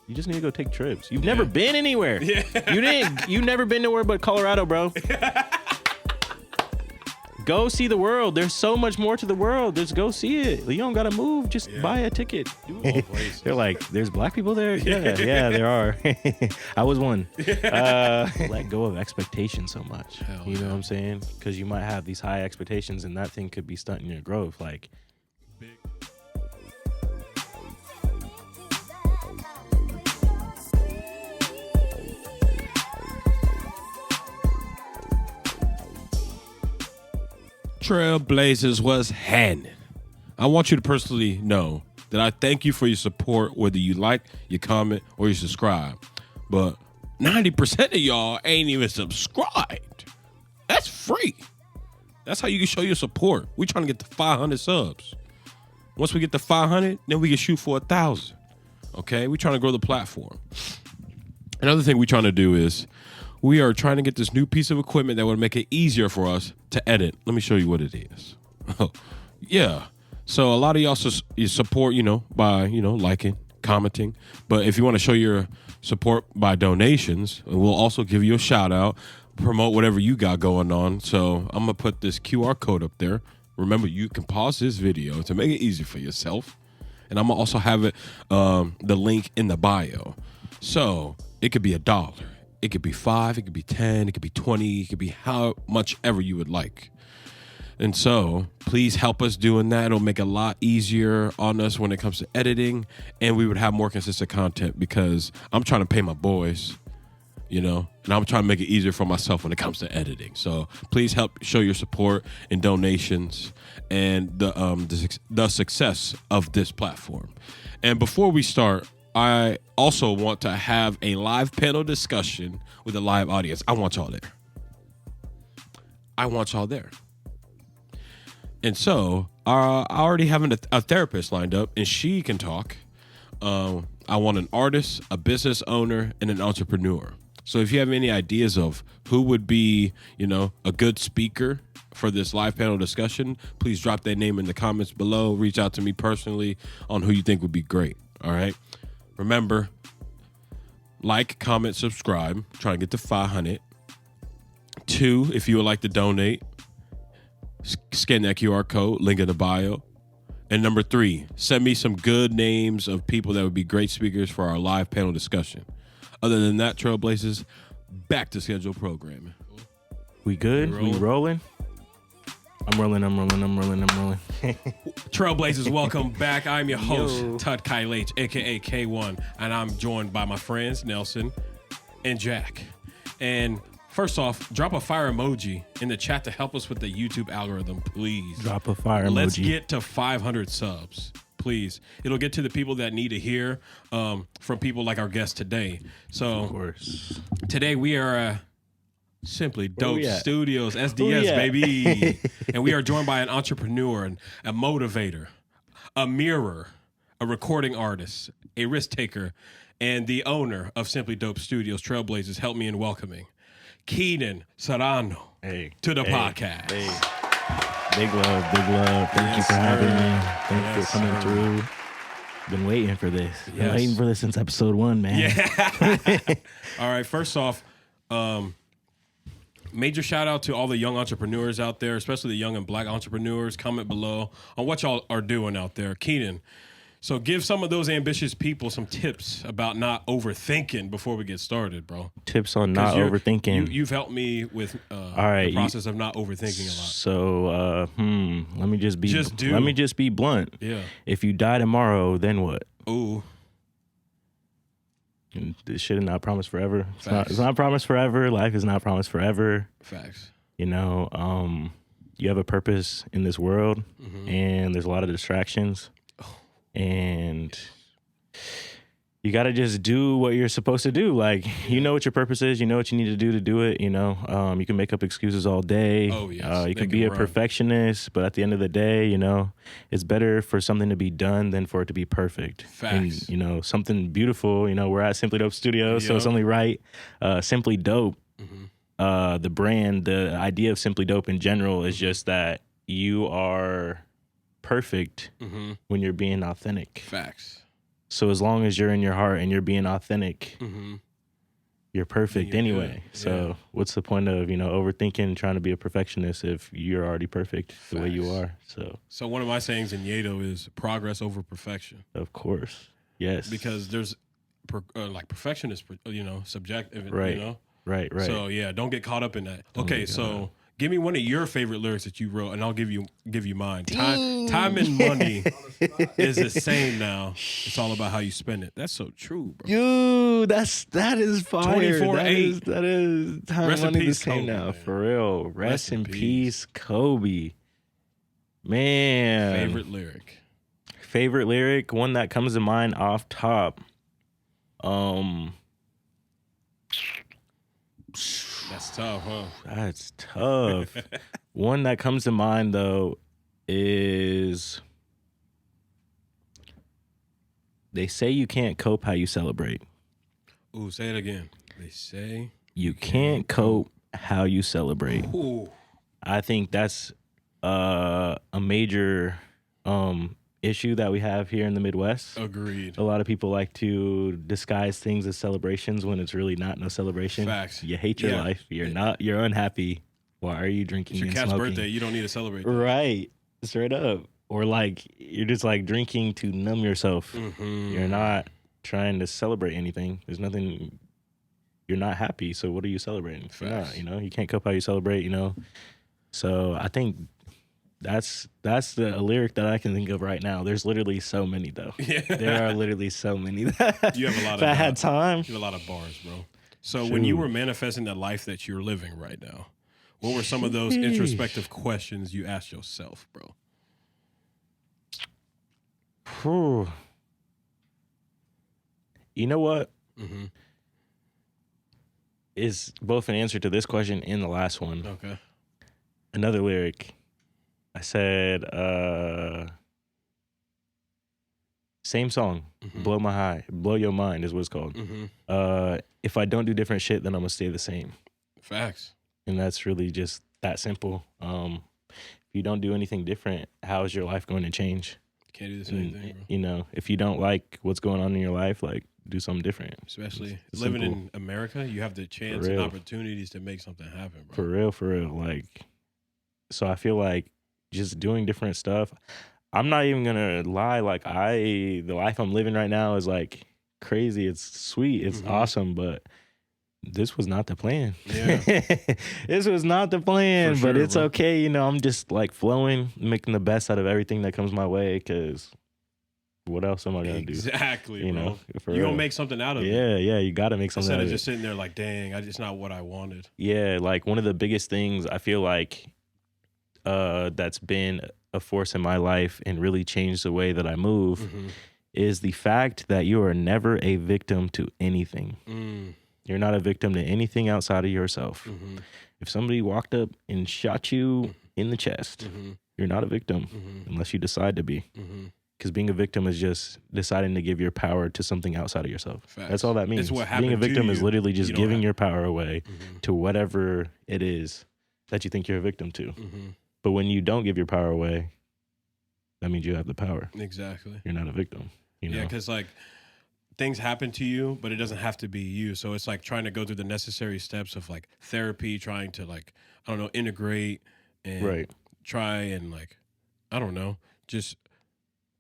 You just need to go take trips. You've never been anywhere. Yeah. You've never been nowhere but Colorado, bro. Go see the world. There's so much more to the world. Just go see it. You don't gotta move. Just buy a ticket. They're like, there's black people there? Yeah, there are. I was one. Let go of expectations so much. You know what I'm saying? Because you might have these high expectations and that thing could be stunting your growth. Like, Trailblazers was happening. I want you to personally know that I thank you for your support, whether you like, you comment, or you subscribe. But 90% of y'all ain't even subscribed. That's free. That's how you can show your support. We trying to get to 500 subs. Once we get to 500, then we can shoot for 1,000. Okay? We trying to grow the platform. Another thing we trying to do is we are trying to get this new piece of equipment that would make it easier for us to edit. Let me show you what it is. Yeah. So a lot of y'all you support, by, liking, commenting. But if you want to show your support by donations, we'll also give you a shout out, promote whatever you got going on. So I'm going to put this QR code up there. Remember, you can pause this video to make it easy for yourself. And I'm going to also have it, the link in the bio. So it could be $1. It could be 5, it could be 10, it could be 20, it could be how much ever you would like. And so please help us doing that. It'll make it a lot easier on us when it comes to editing, and we would have more consistent content because I'm trying to pay my boys, and I'm trying to make it easier for myself when it comes to editing. So please help show your support and donations and the success of this platform. And before we start, I also want to have a live panel discussion with a live audience. I want y'all there. And so I already have a therapist lined up, and she can talk. I want an artist, a business owner, and an entrepreneur. So if you have any ideas of who would be, a good speaker for this live panel discussion, please drop their name in the comments below. Reach out to me personally on who you think would be great. All right. Remember, like, comment, subscribe. Try to get to 500. 2, if you would like to donate, scan that QR code, link in the bio. And number 3, send me some good names of people that would be great speakers for our live panel discussion. Other than that, Trailblazers, back to scheduled programming. We good? We rolling? I'm rolling. Trailblazers, welcome back. I'm your host, tutkailech, a.k.a. K1, and I'm joined by my friends, Nelson and Jack. And first off, drop a fire emoji in the chat to help us with the YouTube algorithm, please. Drop a fire emoji. Let's get to 500 subs, please. It'll get to the people that need to hear from people like our guest today. So, of course. Today we are... Simply Dope Studios, SDS, baby. And we are joined by an entrepreneur, a motivator, a mirror, a recording artist, a risk taker, and the owner of Simply Dope Studios, Trailblazers. Help me in welcoming Keenan Serrano to the podcast. Big love. Thank you for having me. Thank you for coming through. Been waiting for this. Been waiting for this since episode 1, man. Yeah. All right, first off, major shout out to all the young entrepreneurs out there, especially the young and black entrepreneurs. Comment below on what y'all are doing out there. Keenan, so give some of those ambitious people some tips about not overthinking before we get started, bro. Tips on not overthinking. You've helped me with the process of not overthinking a lot. So, let me just be blunt. Yeah. If you die tomorrow, then what? Ooh. And this shit is not promised forever. It's not promised forever. Life is not promised forever. Facts. You have a purpose in this world, and there's a lot of distractions, and you got to just do what you're supposed to do. Like, you know what your purpose is. You know what you need to do it. You can make up excuses all day. Oh, yes. You can be a perfectionist, but at the end of the day, it's better for something to be done than for it to be perfect. Facts. And, something beautiful, we're at Simply Dope Studios, so it's only right. Simply Dope, the brand, the idea of Simply Dope in general is just that you are perfect when you're being authentic. Facts. So as long as you're in your heart and you're being authentic, you're perfect anyway. Good. So what's the point of, overthinking, trying to be a perfectionist if you're already perfect the way you are? So one of my sayings in Yedo is progress over perfection. Of course. Yes. Because there's perfection is, subjective, Right. Right. So yeah, don't get caught up in that. Okay, so give me one of your favorite lyrics that you wrote, and I'll give you mine. Time and money is the same now. It's all about how you spend it. That's so true, bro. Dude, that is fire. 24/8. That is time Rest in and money peace, the same Kobe, now. man. For real. Rest in peace, Kobe. Man. Favorite lyric, one that comes to mind off top. That's tough, huh? That's tough. One that comes to mind though is, they say you can't cope how you celebrate. Ooh, say it again. They say you can't cope how you celebrate. Ooh. I think that's a major issue that we have here in the Midwest. Agreed. A lot of people like to disguise things as celebrations when it's really not no celebration. Facts. You hate your life. You're unhappy. Why are you drinking it's your and cat's smoking? birthday. You don't need to celebrate that. Right. Straight up. Or like you're just like drinking to numb yourself. You're not trying to celebrate anything. There's nothing. You're not happy. So what are you celebrating? You're not, you can't cope how you celebrate, So I think that's a lyric that I can think of right now. There's literally so many though. Yeah. There are literally so many. You have a lot of. If I had time. You have a lot of bars, bro. So when you were manifesting the life that you're living right now, what were some of those introspective questions you asked yourself, bro? Whew. You know what? Is both an answer to this question and the last one. Okay. Another lyric. I said, same song, Blow Your Mind is what it's called. If I don't do different shit, then I'm gonna stay the same. Facts. And that's really just that simple. If you don't do anything different, how is your life going to change? Can't do the same thing, bro. If you don't like what's going on in your life, like do something different. Especially living in America, you have the chance and opportunities to make something happen, bro. For real. Like, so I feel like just doing different stuff. I'm not even gonna lie. Like the life I'm living right now is like crazy. It's sweet. It's awesome. But this was not the plan. Yeah. This was not the plan. For but sure, it's bro. okay. I'm just like flowing, making the best out of everything that comes my way. Because what else am I gonna do? Exactly, bro. For You real. gonna make something out of it. Yeah. You gotta make something Instead out of of just sitting there like, dang, it's not what I wanted. Yeah, like one of the biggest things I feel like that's been a force in my life and really changed the way that I move is the fact that you are never a victim to anything. You're not a victim to anything outside of yourself. If somebody walked up and shot you in the chest, you're not a victim unless you decide to be. Because being a victim is just deciding to give your power to something outside of yourself. Facts. That's all that means. It's what happened Being a victim to is you. literally just You don't giving have- your power away to whatever it is that you think you're a victim to. But when you don't give your power away, that means you have the power. Exactly. You're not a victim. Yeah, because like things happen to you, but it doesn't have to be you. So it's like trying to go through the necessary steps of like therapy, trying to like, I don't know, integrate and try and like, I don't know, just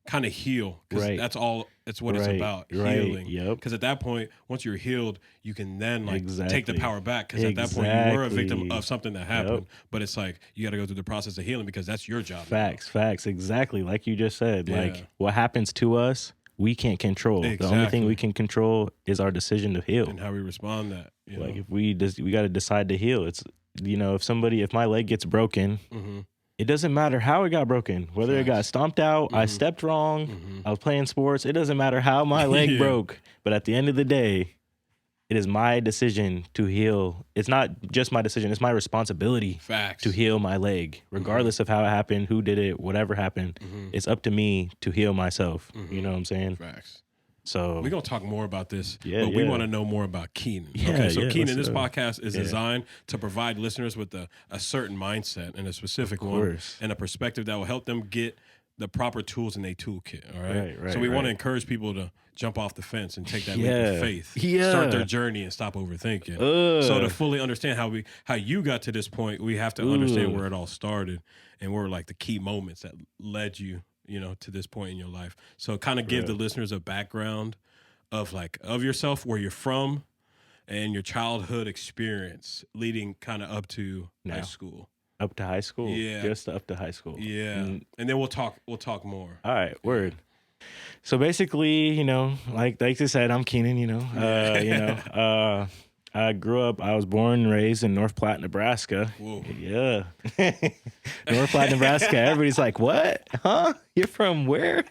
kind of heal. Because that's all, it's what it's about, healing. Because at that point, once you're healed, you can then like take the power back. Because at that point, you were a victim of something that happened. But it's like, you got to go through the process of healing because that's your job. Facts. Exactly. Like you just said, like what happens to us, we can't control. Exactly. The only thing we can control is our decision to heal. And how we respond that. Like if we got to decide to heal. It's, if my leg gets broken, it doesn't matter how it got broken, whether it got stomped out, I stepped wrong, I was playing sports. It doesn't matter how my leg broke. But at the end of the day, it is my decision to heal. It's not just my decision. It's my responsibility to heal my leg, regardless of how it happened, who did it, whatever happened. It's up to me to heal myself. You know what I'm saying? Facts. So we're going to talk more about this, but we want to know more about Keenan. Keenan, this podcast is designed to provide listeners with a certain mindset and a specific one and a perspective that will help them get the proper tools in their toolkit. All right. So we want to encourage people to jump off the fence and take that leap of faith. Start their journey and stop overthinking. So to fully understand how you got to this point, we have to understand where it all started and where like the key moments that led you, to this point in your life. So kind of give the listeners a background of yourself, where you're from, and your childhood experience leading kind of up to high school. Up to high school? Yeah. Just up to high school. Yeah. And then we'll talk more. All right, word. So basically, like I said, I'm Keenan, I grew up, I was born and raised in North Platte, Nebraska. Whoa. Yeah. North Platte, Nebraska. Everybody's like, what? Huh? You're from where?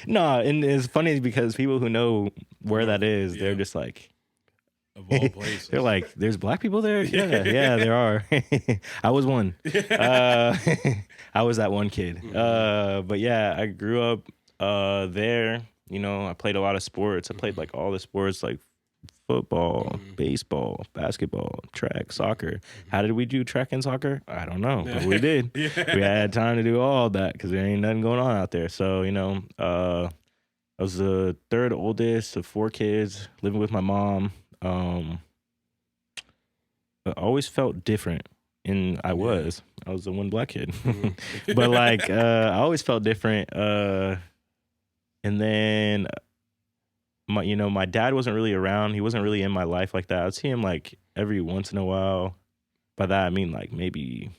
No, and it's funny because people who know where that is, they're just like, of all places. They're like, there's black people there? Yeah, there are. I was one. I was that one kid. But yeah, I grew up there. I played a lot of sports. I played like all the sports, like football, baseball, basketball, track, soccer. How did we do track and soccer? I don't know, but we did. We had time to do all that because there ain't nothing going on out there. So, I was the third oldest of 4 kids, living with my mom. I always felt different, and I was the one black kid, but like I always felt different. And then my dad wasn't really around. He wasn't really in my life like that. I'd see him like every once in a while. By that I mean like maybe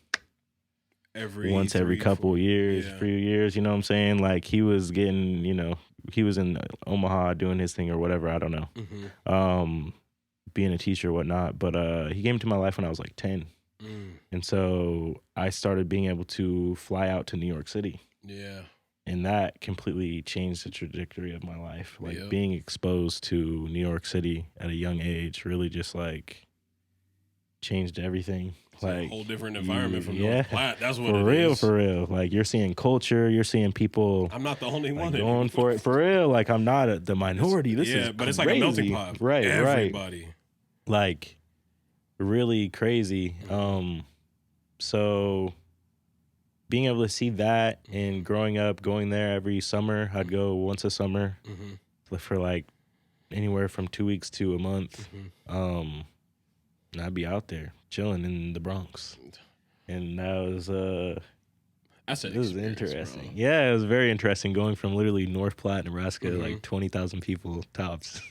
every couple years, few years. You know what I'm saying? Like he was getting, he was in Omaha doing his thing or whatever. I don't know. Being a teacher or whatnot, but he came into my life when I was like 10. And so I started being able to fly out to New York City. Yeah. And that completely changed the trajectory of my life. Like being exposed to New York City at a young age really just like changed everything. It's like a whole different environment from North Platte. That's what for real. Like you're seeing culture, you're seeing people. I'm not the only one going for it for real. Like I'm not the minority. This is but it's crazy. like a melting pot. Right, everybody. Like really crazy. So being able to see that and growing up, going there every summer, I'd go once a summer for like anywhere from 2 weeks to a month. And I'd be out there chilling in the Bronx. And that was it was interesting. Bro. Yeah, it was very interesting going from literally North Platte, Nebraska, like 20,000 people tops,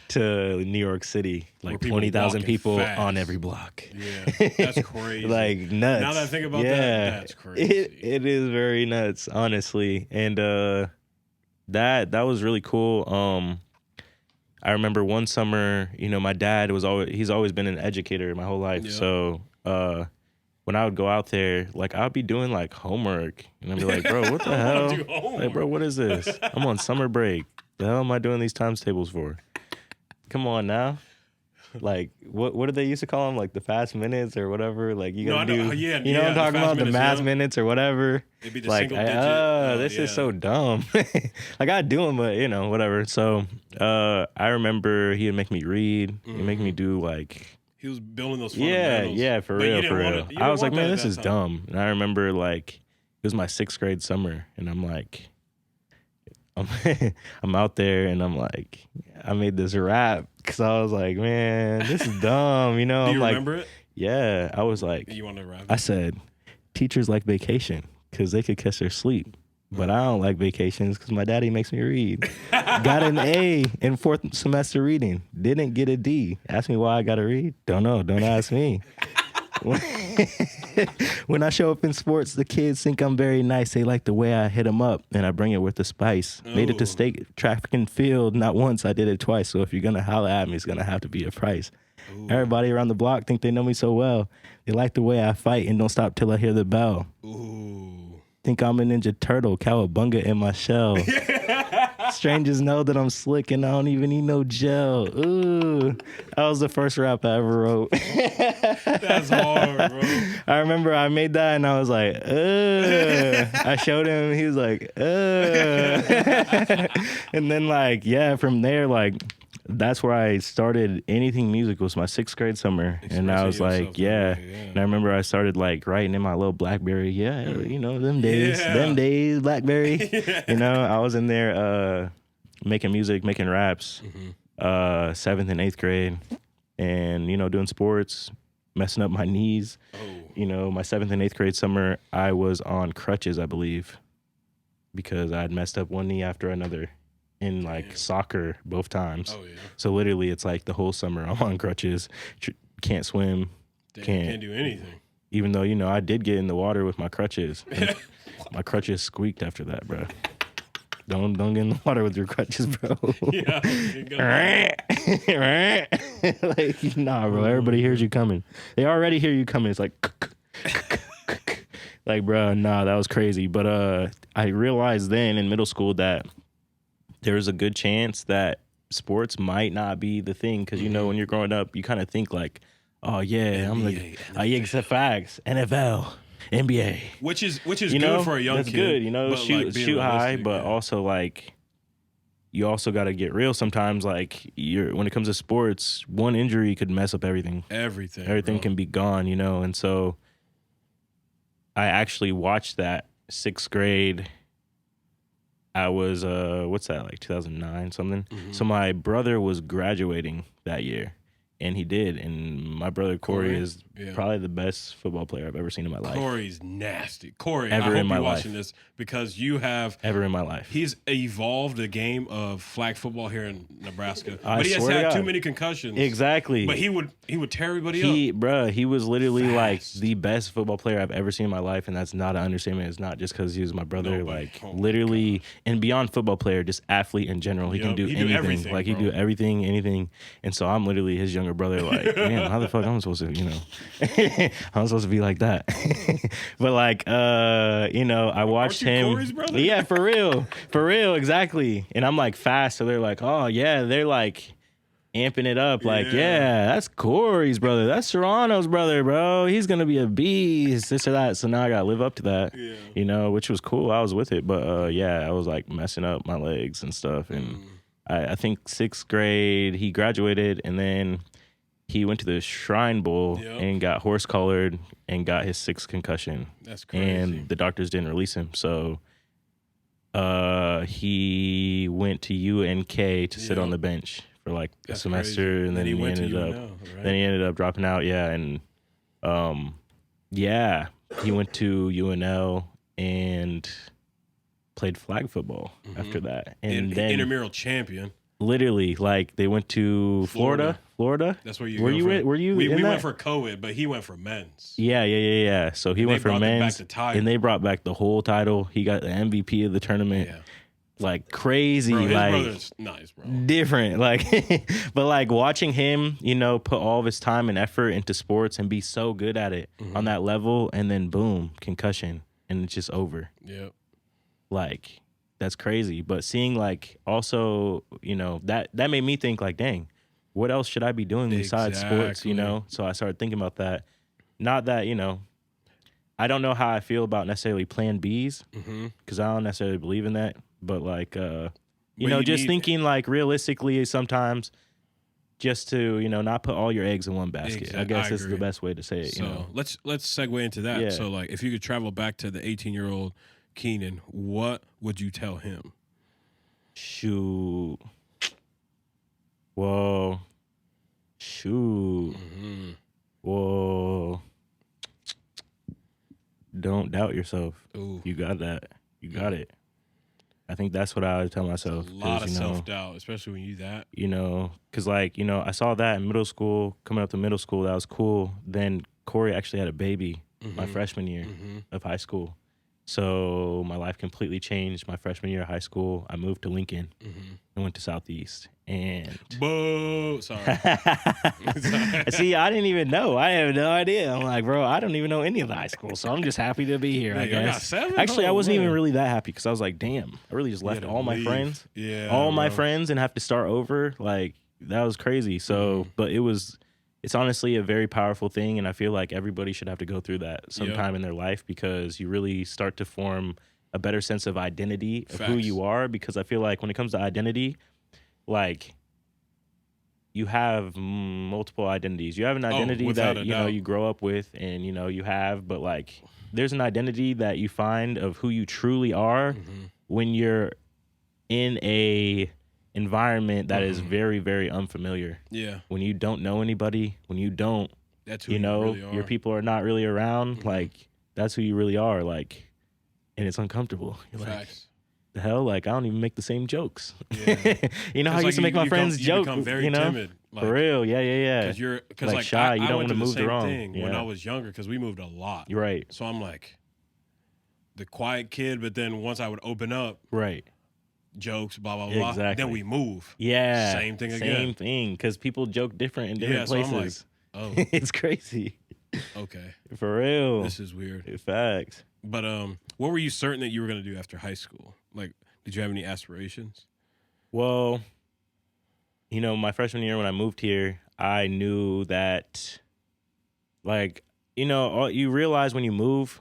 to New York City, like 20,000 people fast. On every block. Yeah, that's crazy. Like nuts. Now that I think about that, that's crazy. It is very nuts, honestly. And that was really cool. I remember one summer, my dad he's always been an educator my whole life. Yeah. So when I would go out there, like I'd be doing like homework, and I'd be like, bro, what the hell? Like, bro, what is this? I'm on summer break. The hell am I doing these times tables for? Come on now. Like what did they used to call them? Like the fast minutes or whatever. Like you gotta do. You know what I'm talking about? The mass minutes or whatever. It'd be the like, single digit. This is so dumb. Like I do them, but whatever. So I remember he would make me read. He'd make me do like. He was building those fundamentals. Yeah, for real. I was like, man, this is dumb. And I remember like it was my 6th grade summer, and I'm like, I'm out there, and I'm like, I made this rap because I was like, man, this is dumb. Do you remember it? Yeah, I was like, you want to rap? I said, teachers like vacation because they could catch their sleep. But I don't like vacations because my daddy makes me read. Got an A in 4th semester reading. Didn't get a D. Ask me why I got to read. Don't know. Don't ask me. When I show up in sports, the kids think I'm very nice. They like the way I hit them up, and I bring it with the spice. Made it to state track and field. Not once, I did it twice. So if you're going to holler at me, it's going to have to be a price. Ooh. Everybody around the block think they know me so well. They like the way I fight and don't stop till I hear the bell. Ooh. Think I'm a Ninja Turtle, cowabunga in my shell. Strangers know that I'm slick and I don't even need no gel. Ooh, that was the first rap I ever wrote. That's hard, bro. I remember I made that and I was like, I showed him. He was like, and then like, yeah, from there, like that's where I started anything musical. Was my 6th grade summer. And I was like, yeah. And I remember I started like writing in my little BlackBerry. Yeah, you know, them days, BlackBerry. You know, I was in there making music, making raps, 7th and 8th grade. And, you know, doing sports, messing up my knees. You know, my 7th and 8th grade summer, I was on crutches, I believe, because I had messed up one knee after another in like soccer both times. So literally it's like the whole summer I'm on crutches, can't swim, can't do anything. Even though, you know, I did get in the water with my crutches. My crutches squeaked after that, bro. Don't get in the water with your crutches, bro. Like, nah, bro. Everybody hears you coming. They already hear you coming. It's like, like, bro, nah, that was crazy. But I realized then in middle school that there was a good chance that sports might not be the thing. Because, you know, when you're growing up, you kind of think like, oh, yeah, I'm like, yeah, facts, NFL. NBA, which is you know, good for a young that's kid. Good, you know, shoot high, but also like you also got to get real sometimes. Like when it comes to sports, one injury could mess up everything. Everything can be gone, you know. And so I actually watched that 6th grade. I was what's that, like 2009 something. So my brother was graduating that year. And he did. And my brother Corey is probably the best football player I've ever seen in my life. Corey's nasty. Corey, ever I hope in my you're life. Watching this because you have ever in my life. He's evolved the game of flag football here in Nebraska. But he has swear to had God. too many concussions. Exactly. But he would tear everybody up. Bruh, he was literally Fast. like the best football player I've ever seen in my life, and that's not an understatement. It's not just because he was my brother. Literally, and beyond football player, just athlete in general. He can do anything. Everything, he do everything, anything. And so I'm literally his younger brother. Like, man, how the fuck I'm supposed to, you know, I'm supposed to be like that. But like, you know, I watched him. Corey's brother? Yeah, for real, exactly. And I'm like fast, so they're like, oh yeah, they're like amping it up, like, yeah, that's Corey's brother, that's Serrano's brother, bro. He's gonna be a beast, this or that. So now I gotta live up to that, you know, which was cool. I was with it, but yeah, I was like messing up my legs and stuff. And I think 6th grade he graduated, and then he went to the Shrine Bowl and got horse collared and got his 6th concussion. That's crazy. And the doctors didn't release him. So he went to UNK to sit on the bench for like a semester. Crazy. And then he ended up dropping out. Yeah. And he went to UNL and played flag football after that. And then intramural champion. Literally, like they went to Florida. That's where you were. We went for co-ed, but he went for men's. Yeah. So he went for men's, and they brought back the whole title. He got the MVP of the tournament. Yeah. Like crazy, bro, his like brother's nice, bro. Different, like, but like watching him, you know, put all of his time and effort into sports and be so good at it on that level, and then boom, concussion, and it's just over. Yep. Like. That's crazy. But seeing like also, you know, that made me think like, dang, what else should I be doing besides sports, you know? So I started thinking about that. Not that, you know, I don't know how I feel about necessarily plan Bs because I don't necessarily believe in that. But like, you know, just thinking like realistically sometimes just to, you know, not put all your eggs in one basket. Exactly. I guess this is the best way to say it. So you know? let's segue into that. Yeah. So like if you could travel back to the 18-year-old Keenan, what would you tell him? Shoot. Whoa. Shoot. Whoa. Don't doubt yourself. Ooh. You got that. You got it. I think that's what I would tell myself. A lot of self-doubt, especially when you that. You know, because like, you know, I saw that in middle school, coming up to middle school, that was cool. Then Corey actually had a baby my freshman year of high school. So my life completely changed my freshman year of high school. I moved to Lincoln and went to Southeast. And boo, sorry. See, I didn't even know. I have no idea. I'm like, bro, I don't even know any of the high school. So I'm just happy to be here, I guess. Actually, I wasn't even really that happy because I was like, damn, I really just left all my friends. Yeah. All my friends and have to start over. Like, that was crazy. So, but it's honestly a very powerful thing, and I feel like everybody should have to go through that sometime in their life because you really start to form a better sense of identity of who you are. Because I feel like when it comes to identity, like you have multiple identities. You have an identity that, you know, you grow up with and, you know, you have, but like there's an identity that you find of who you truly are when you're in a environment that is very, very unfamiliar. Yeah. When you don't know anybody, when you don't, that's who you know, really are. Your people are not really around, like that's who you really are, like, and it's uncomfortable. You're like, the hell, like I don't even make the same jokes. Yeah. You know how I used to make my friends joke, you become very timid. Like, for real, yeah. Because like shy, you don't want to move the wrong thing when I was younger, because we moved a lot. You're right. So I'm like the quiet kid, but then once I would open up, right, jokes, blah blah blah, then we move. Yeah, same thing again. Same thing, because people joke different in different places. So I'm like, oh, it's crazy. Okay, for real. This is weird. Facts. But what were you certain that you were going to do after high school? Like, did you have any aspirations? Well, you know, my freshman year when I moved here, I knew that, like, you know, you realize when you move,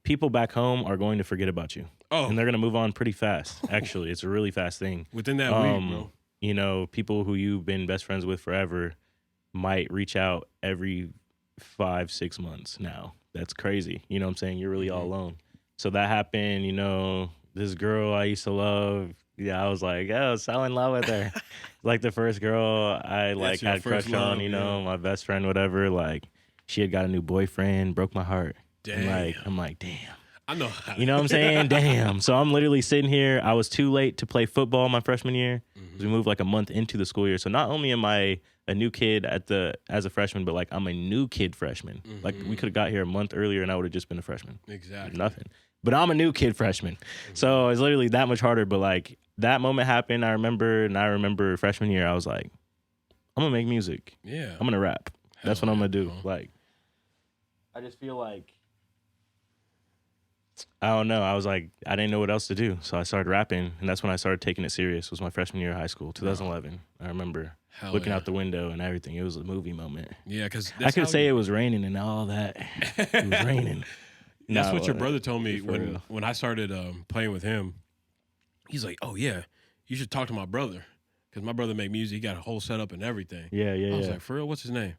people back home are going to forget about you. Oh. And they're going to move on pretty fast, actually. It's a really fast thing. Within that week, bro. You know, people who you've been best friends with forever might reach out every 5-6 months now. That's crazy. You know what I'm saying? You're really all alone. So that happened, you know, this girl I used to love. Yeah, I was like, I fell in love with her. Like the first girl I like had crush on, you know, my best friend, whatever. Like she had got a new boyfriend, broke my heart. Damn. I'm like, damn. I know. You know what I'm saying? Damn. So I'm literally sitting here. I was too late to play football my freshman year. We moved like a month into the school year. So not only am I a new kid as a freshman, but like I'm a new kid freshman. Like we could have got here a month earlier and I would have just been a freshman. Exactly. Nothing. But I'm a new kid freshman. So it's literally that much harder. But like that moment happened, I remember freshman year, I was like, I'm gonna make music. Yeah. I'm gonna rap. That's what I'm gonna do. Like, I just feel like, I don't know. I was like, I didn't know what else to do. So I started rapping, and that's when I started taking it serious. It was my freshman year of high school, 2011. I remember looking out the window and everything. It was a movie moment. Yeah, because I could say it was raining and all that. It was raining. That's what your brother told me when I started playing with him. He's like, oh, yeah, you should talk to my brother, because my brother make music. He got a whole setup and everything. Yeah. I was like, for real? What's his name?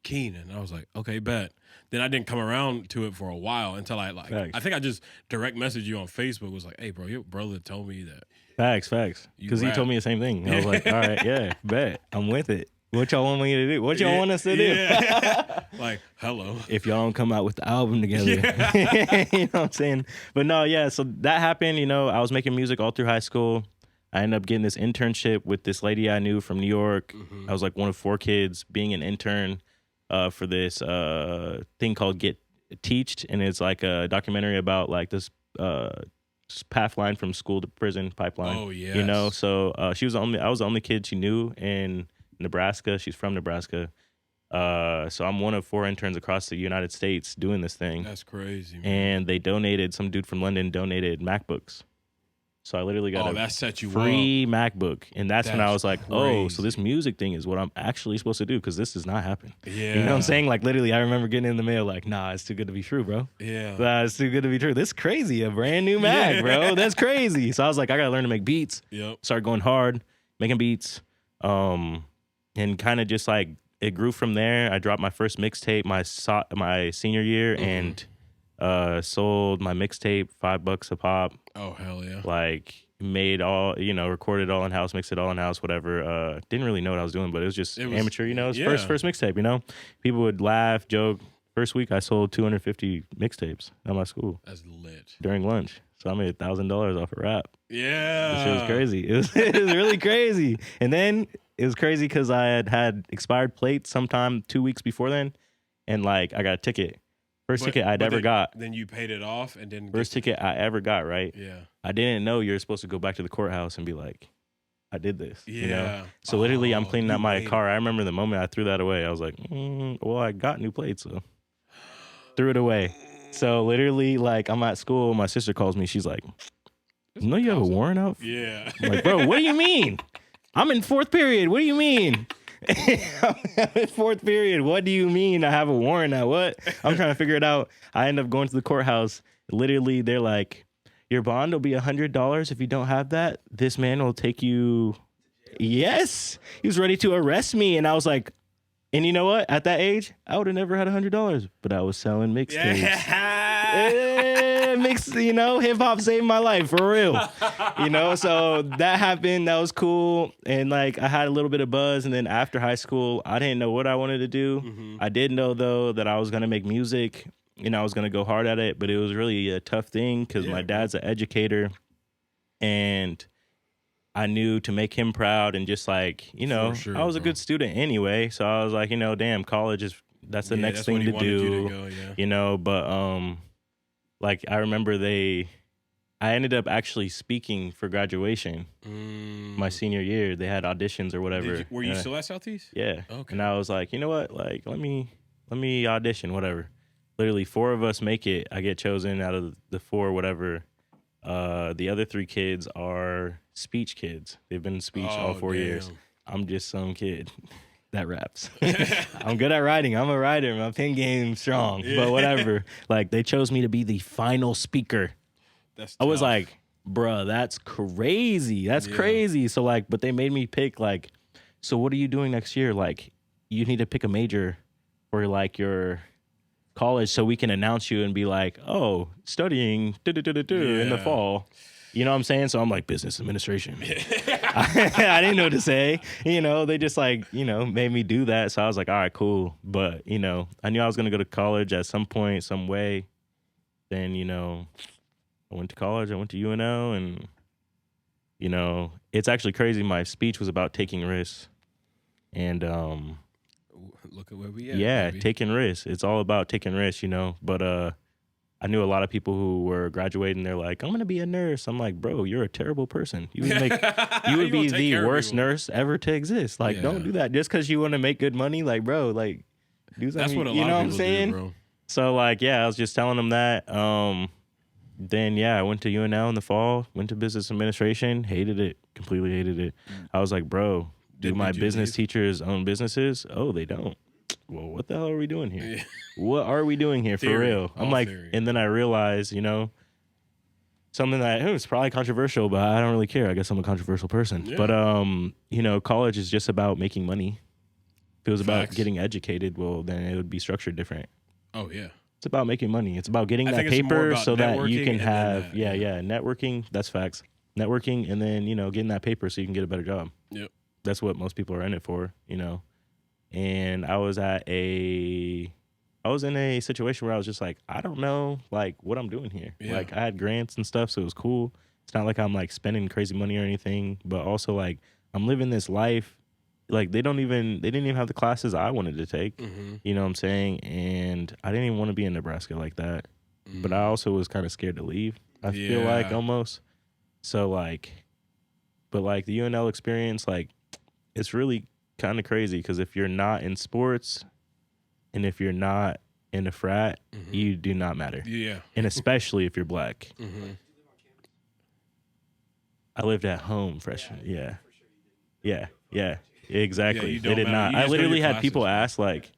Keenan. I was like, okay, bet. Then I didn't come around to it for a while until I think I just direct messaged you on Facebook. Was like, hey, bro, your brother told me that. Facts. Because he told me the same thing. I was like, all right, yeah, bet. I'm with it. What y'all want me to do? What y'all want us to do? Yeah. Like, hello. If y'all don't come out with the album together. You know what I'm saying? But no, yeah, so that happened. You know, I was making music all through high school. I ended up getting this internship with this lady I knew from New York. I was like one of 4 kids being an intern for this thing called Get Teached. And it's like a documentary about like this path line from school to prison pipeline. Oh, yeah. You know, so I was the only kid she knew in Nebraska. She's from Nebraska. So I'm one of 4 interns across the United States doing this thing. That's crazy, man. And they donated, some dude from London donated MacBooks. So I literally got a free MacBook. And that's when I was like, oh, so this music thing is what I'm actually supposed to do, because this does not happen. Yeah. You know what I'm saying? Like literally, I remember getting in the mail like, nah, it's too good to be true, bro. Yeah. Nah, it's too good to be true. This is crazy. A brand new Mac, bro. That's crazy. So I was like, I got to learn to make beats. Yep. Started going hard, making beats. And kind of just like, it grew from there. I dropped my first mixtape my senior year and sold my mixtape $5 a pop. Oh, hell yeah. Like made all, you know, recorded all in house, mixed it all in house, whatever. Didn't really know what I was doing, but it was amateur, you know. It was first mixtape, you know. People would laugh, joke. First week I sold 250 mixtapes at my school. That's lit. During lunch. So I made $1,000 off a rap. Yeah. This shit was crazy. It was really crazy. And then it was crazy because I had expired plates sometime 2 weeks before then. And like I got a ticket. First ticket I'd ever got. Then you paid it off and then first ticket I ever got, right? Yeah. I didn't know you're supposed to go back to the courthouse and be like, I did this. Yeah. You know? So literally I'm cleaning out my car. I remember the moment I threw that away. I was like, well, I got new plates, so threw it away. So literally, like, I'm at school. My sister calls me. She's like, you know you have a warrant out? Yeah. I'm like, bro, what do you mean? I'm in 4th period. What do you mean? I'm in 4th period. What do you mean I have a warrant out? What? I'm trying to figure it out. I end up going to the courthouse. Literally, they're like, your bond will be $100 if you don't have that. This man will take you Yes. He was ready to arrest me. And I was like, and you know what? At that age, I would have never had $100, but I was selling mixtapes. Hip hop saved my life for real. So that happened. That was cool. And like, I had a little bit of buzz. And then after high school, I didn't know what I wanted to do. Mm-hmm. I did know though that I was going to make music and I was going to go hard at it, but it was really a tough thing because my dad's an educator and I knew to make him proud and just like, sure, I was a good student anyway. So I was like, damn, college that's the next thing to do, but like I remember I ended up actually speaking for graduation my senior year. They had auditions or whatever. Were you still at Southeast? Yeah. Okay. And I was like, you know what? Like, let me audition, whatever. Literally 4 of us make it. I get chosen out of the 4, whatever. The other 3 kids are speech kids. They've been in speech all 4 years. I'm just some kid that raps. I'm good at writing. I'm a writer. My pen game's strong, but whatever. Like they chose me to be the final speaker. I was like, bruh, that's crazy. That's crazy. So like, but they made me pick like, so what are you doing next year? Like you need to pick a major for like your college so we can announce you and be like, oh, studying in the fall. You know what I'm saying? So I'm like, business administration. I didn't know what to say. They just like, made me do that. So I was like, all right, cool. But, I knew I was going to go to college at some point, some way. Then, I went to college. I went to UNL and, it's actually crazy. My speech was about taking risks. And, look at where we at. Yeah, baby. Taking risks. It's all about taking risks, But, I knew a lot of people who were graduating. They're like, I'm going to be a nurse. I'm like, bro, you're a terrible person. You would be the worst nurse ever to exist. Like, don't do that. Just because you want to make good money, like, bro, like, do something. That's what a lot you know of what I'm people saying? do, bro. So, like, I was just telling them that. Then, I went to UNL in the fall, went to business administration, hated it, completely hated it. I was like, bro, do my business teachers own businesses? Oh, they don't. Well, what the hell are we doing here? Yeah. What are we doing here for real? I'm like, and then I realized, something that it's probably controversial, but I don't really care. I guess I'm a controversial person. Yeah. But, college is just about making money. If it was about getting educated, well, then it would be structured different. Oh, yeah. It's about making money. It's about getting that paper so that you can have, networking. That's facts. Networking and then, getting that paper so you can get a better job. Yep. That's what most people are in it for, And I was in a situation where I was just like, I don't know, like, what I'm doing here. Yeah. Like, I had grants and stuff, so it was cool. It's not like I'm, like, spending crazy money or anything, but also, like, I'm living this life. Like, they didn't even have the classes I wanted to take. Mm-hmm. You know what I'm saying? And I didn't even want to be in Nebraska like that. Mm-hmm. But I also was kind of scared to leave, I feel like, almost. So, like, but, like, the UNL experience, like, it's really kind of crazy because if you're not in sports and if you're not in a frat, you do not matter. Yeah. And especially if you're black. Mm-hmm. I lived at home freshman. Yeah. Yeah. Exactly. They did not. I literally had people ask, like,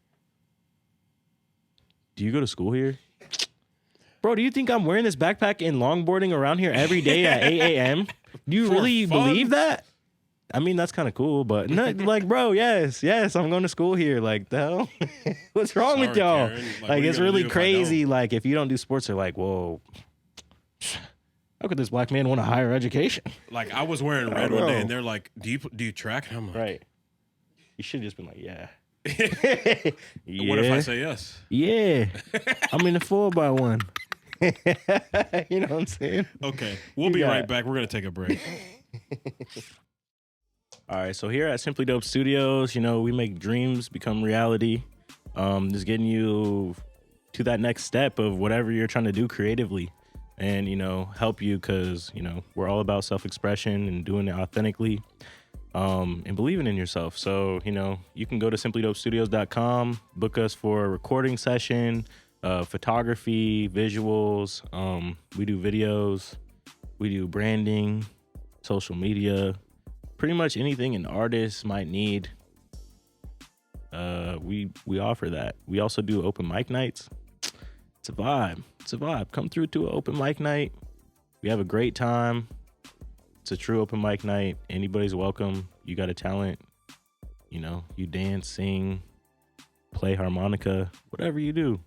do you go to school here? Bro, do you think I'm wearing this backpack and longboarding around here every day at 8 a.m.? Do you really believe that? I mean, that's kind of cool, but not, like, bro, yes, I'm going to school here. Like, the hell? What's wrong with y'all? Karen. Like it's really crazy. Like, if you don't do sports, they're like, whoa, how could this black man want a higher education? Like, I was wearing red one day, and they're like, do you track? And I'm like, right. You should have just been like, yeah. What if I say yes? Yeah. I'm in the 4x1. You know what I'm saying? Okay. We'll be right back. We're going to take a break. All right, so here at Simply Dope Studios, we make dreams become reality. Just getting you to that next step of whatever you're trying to do creatively and, help you because, we're all about self-expression and doing it authentically and believing in yourself. So, you can go to simplydopestudios.com, book us for a recording session, photography, visuals. We do videos, we do branding, social media, pretty much anything an artist might need. We offer that. We also do open mic nights. It's a vibe. Come through to an open mic night. We have a great time. It's a true open mic night. Anybody's welcome. You got a talent. You know, you dance, sing, play harmonica, whatever you do.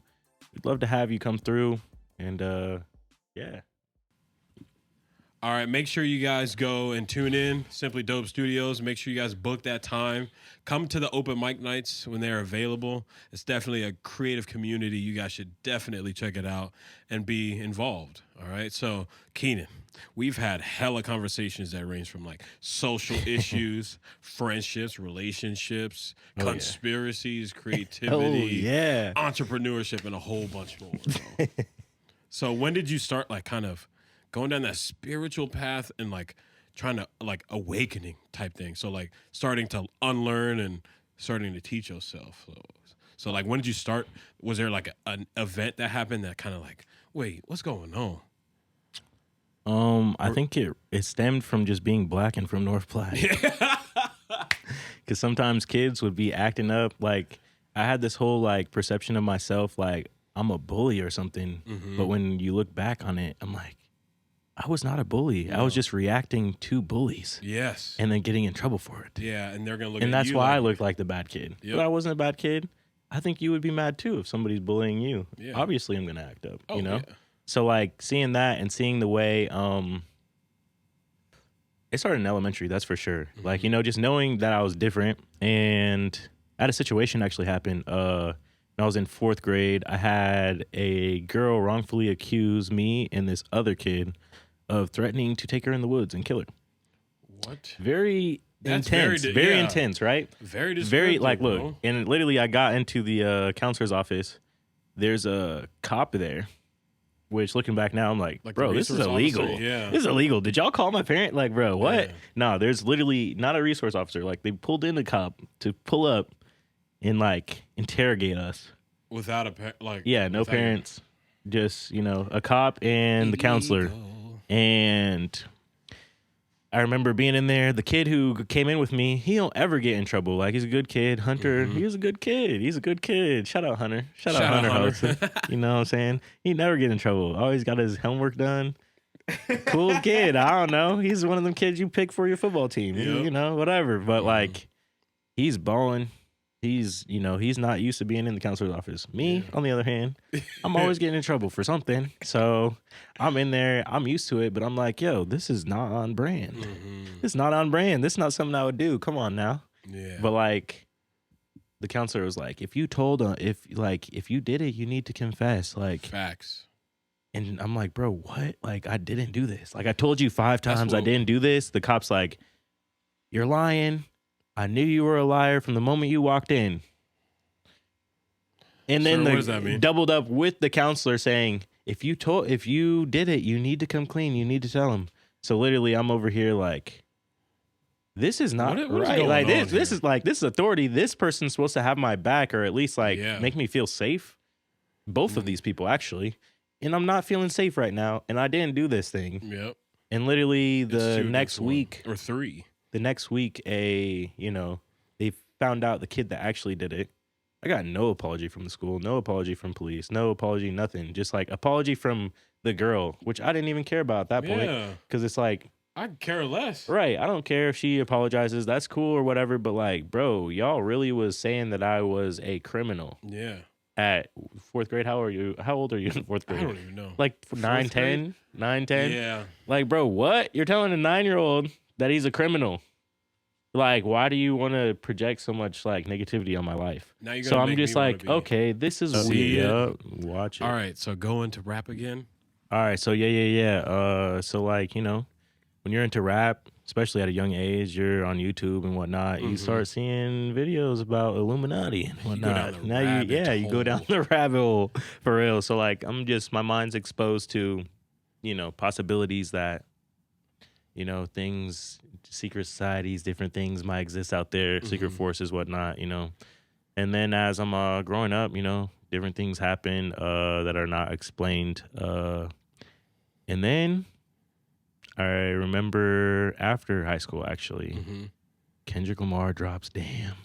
We'd love to have you come through. And yeah. All right, make sure you guys go and tune in, Simply Dope Studios. Make sure you guys book that time. Come to the open mic nights when they're available. It's definitely a creative community. You guys should definitely check it out and be involved, all right? So, Keenan, we've had hella conversations that range from, like, social issues, friendships, relationships, conspiracies, creativity, entrepreneurship, and a whole bunch more. Bro. So when did you start, like, kind of going down that spiritual path and like trying to like awakening type thing? So like starting to unlearn and starting to teach yourself. So like when did you start? Was there like an event that happened that kind of like, wait, what's going on? I think it stemmed from just being black and from North Platte. Because sometimes kids would be acting up. Like I had this whole like perception of myself like I'm a bully or something. Mm-hmm. But when you look back on it, I'm like, I was not a bully. No. I was just reacting to bullies. Yes. And then getting in trouble for it. Yeah, and they're going to look at you. And that's why I looked like the bad kid. Yep. But I wasn't a bad kid. I think you would be mad too if somebody's bullying you. Yeah. Obviously, I'm going to act up, you know? Yeah. So, like, seeing that and seeing the way it started in elementary, that's for sure. Mm-hmm. Like, you know, just knowing that I was different. And I had a situation actually happen. When I was in 4th grade, I had a girl wrongfully accuse me and this other kid of threatening to take her in the woods and kill her. What? Very intense. Very intense, right? Very like, look, and literally I got into the counselor's office. There's a cop there, which looking back now, I'm like bro, this is illegal. Yeah. This is illegal. Did y'all call my parent? Like, bro, what? Yeah. No, there's literally not a resource officer. Like, they pulled in the cop to pull up and, like, interrogate us. Without a parent? Like, yeah, no parents. Just, you know, a cop and the counselor. And I remember being in there. The kid who came in with me, he don't ever get in trouble. Like, he's a good kid. Hunter, he was a good kid. He's a good kid. Shout out Hunter. Shout out Hunter. You know what I'm saying? He never get in trouble. Always got his homework done. Cool kid. I don't know. He's one of them kids you pick for your football team. Yep. You know, whatever. But, like, he's balling. He's, you know, he's not used to being in the counselor's office. Me, on the other hand, I'm always getting in trouble for something. So I'm in there. I'm used to it. But I'm like, yo, this is not on brand. Mm-hmm. This is not on brand. This is not something I would do. Come on now. Yeah. But, like, the counselor was like, if you did it, you need to confess. Like, facts. And I'm like, bro, what? Like, I didn't do this. Like, I told you 5 times I didn't do this. The cop's like, you're lying. I knew you were a liar from the moment you walked in. And then what does that mean? Doubled up with the counselor saying, if you did it, you need to come clean. You need to tell him. So literally, I'm over here like, this is not right. Like this is authority. This person's supposed to have my back, or at least make me feel safe. Both of these people actually, and I'm not feeling safe right now. And I didn't do this thing. Yep. And literally the next week or 3. The next week, they found out the kid that actually did it. I got no apology from the school, no apology from police, no apology, nothing. Just like apology from the girl, which I didn't even care about at that point. Because it's like, I care less. Right. I don't care if she apologizes. That's cool or whatever. But like, bro, y'all really was saying that I was a criminal. Yeah. At 4th grade, how old are you in 4th grade? I don't even know. Like 9, 10? 9, 10? Yeah. Like, bro, what? You're telling a 9-year-old that he's a criminal. Like, why do you want to project so much like negativity on my life? Now you're so I'm just like, okay, this is weird. Watch it. All right, so go into rap again. All right, so yeah. So like, you know, when you're into rap, especially at a young age, you're on YouTube and whatnot. You start seeing videos about Illuminati and whatnot. You go down the rabbit hole for real. So like, my mind's exposed to, you know, possibilities that, you know, things, secret societies, different things might exist out there, secret forces, whatnot, you know. And then as I'm growing up, you know, different things happen that are not explained. And then I remember after high school, actually, Kendrick Lamar drops Damn.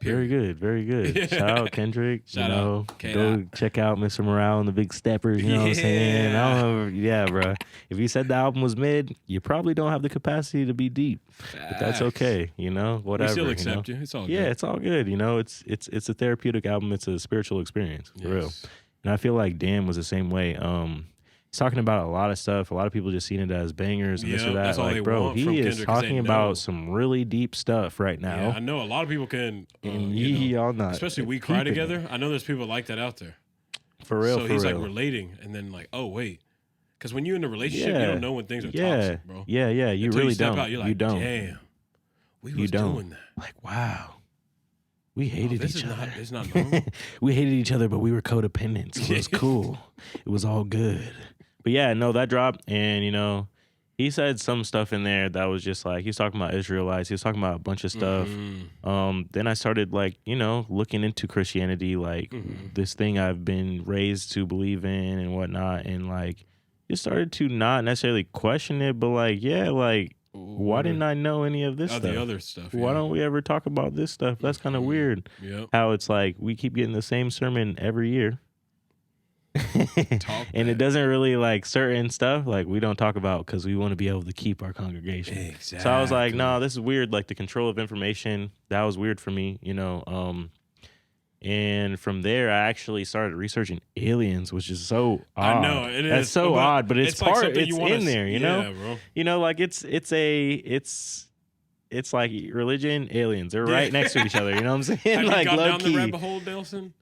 Very good. Very good. Shout out Kendrick. Shout out. Go check out Mr. Morale and the Big Steppers. You know what I'm saying? I don't know. Yeah, bro. If you said the album was mid, you probably don't have the capacity to be deep. But that's okay. Whatever. We still accept you. It's all good. Yeah, it's all good. It's a therapeutic album. It's a spiritual experience for real. And I feel like Damn was the same way. He's talking about a lot of stuff. A lot of people just seen it as bangers and this or that. That's all like, they bro, want he from is Kendrick talking about some really deep stuff right now. Yeah, I know a lot of people can. And y'all not. Especially We Cry Together. I know there's people like that out there. For real, so he's like relating, and then like, oh wait, because when you're in a relationship, you don't know when things are toxic, bro. Yeah, you Until really you step don't. Out, you're like, you don't. Damn, we was doing that. Like, wow. We hated each other. It's not normal. We hated each other, but we were codependents. So it was cool. It was all good. But yeah, no, that dropped, and he said some stuff in there that was just like, he was talking about Israelites. He was talking about a bunch of stuff. Then I started looking into Christianity, like this thing I've been raised to believe in and whatnot, and like just started to not necessarily question it, but why didn't I know any of this stuff? The other stuff. Why don't we ever talk about this stuff? That's kind of weird. Yep. How it's like we keep getting the same sermon every year. And it doesn't really like certain stuff like we don't talk about because we want to be able to keep our congregation. Exactly. So I was like, no, this is weird. Like the control of information, that was weird for me, and from there I actually started researching aliens, which is so odd. I know it is. That's so odd, but it's part. It's in there, Yeah, bro. Like it's like religion, aliens. They're right next to each other. You know what I'm saying? Have like you gone low down key. the rabbit hole, Nelson?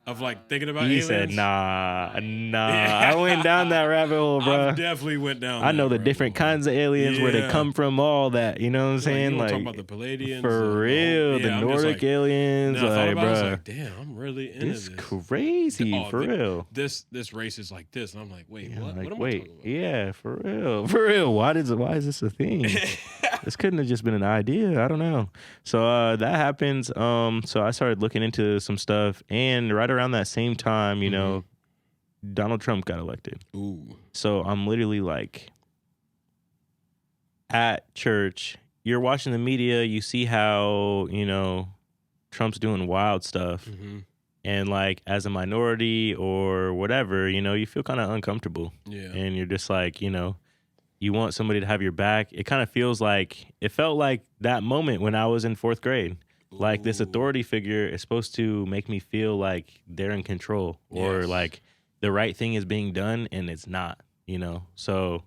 Of like thinking about He aliens? said, nah. I went down that rabbit hole, bro. I definitely went down. I know the different kinds of aliens, where they come from, all that. You know what I'm saying? You like talking about the Palladians, for real, the Nordic aliens. I thought about it, I was bro, like, damn, I'm really into this. It's crazy, for real. This race is like this, and I'm like, wait, what? Like, what am wait, I talking about? yeah, for real. Why is this a thing? This couldn't have just been an idea. I don't know. So that happens. So I started looking into some stuff, and right around that same time, Donald Trump got elected. Ooh. So I'm literally like at church. You're watching the media. You see how Trump's doing wild stuff, and like as a minority or whatever, you feel kind of uncomfortable. Yeah. And you're just like, you want somebody to have your back. It kind of felt like that moment when I was in 4th grade. Like this authority figure is supposed to make me feel like they're in control, or like the right thing is being done and it's not, So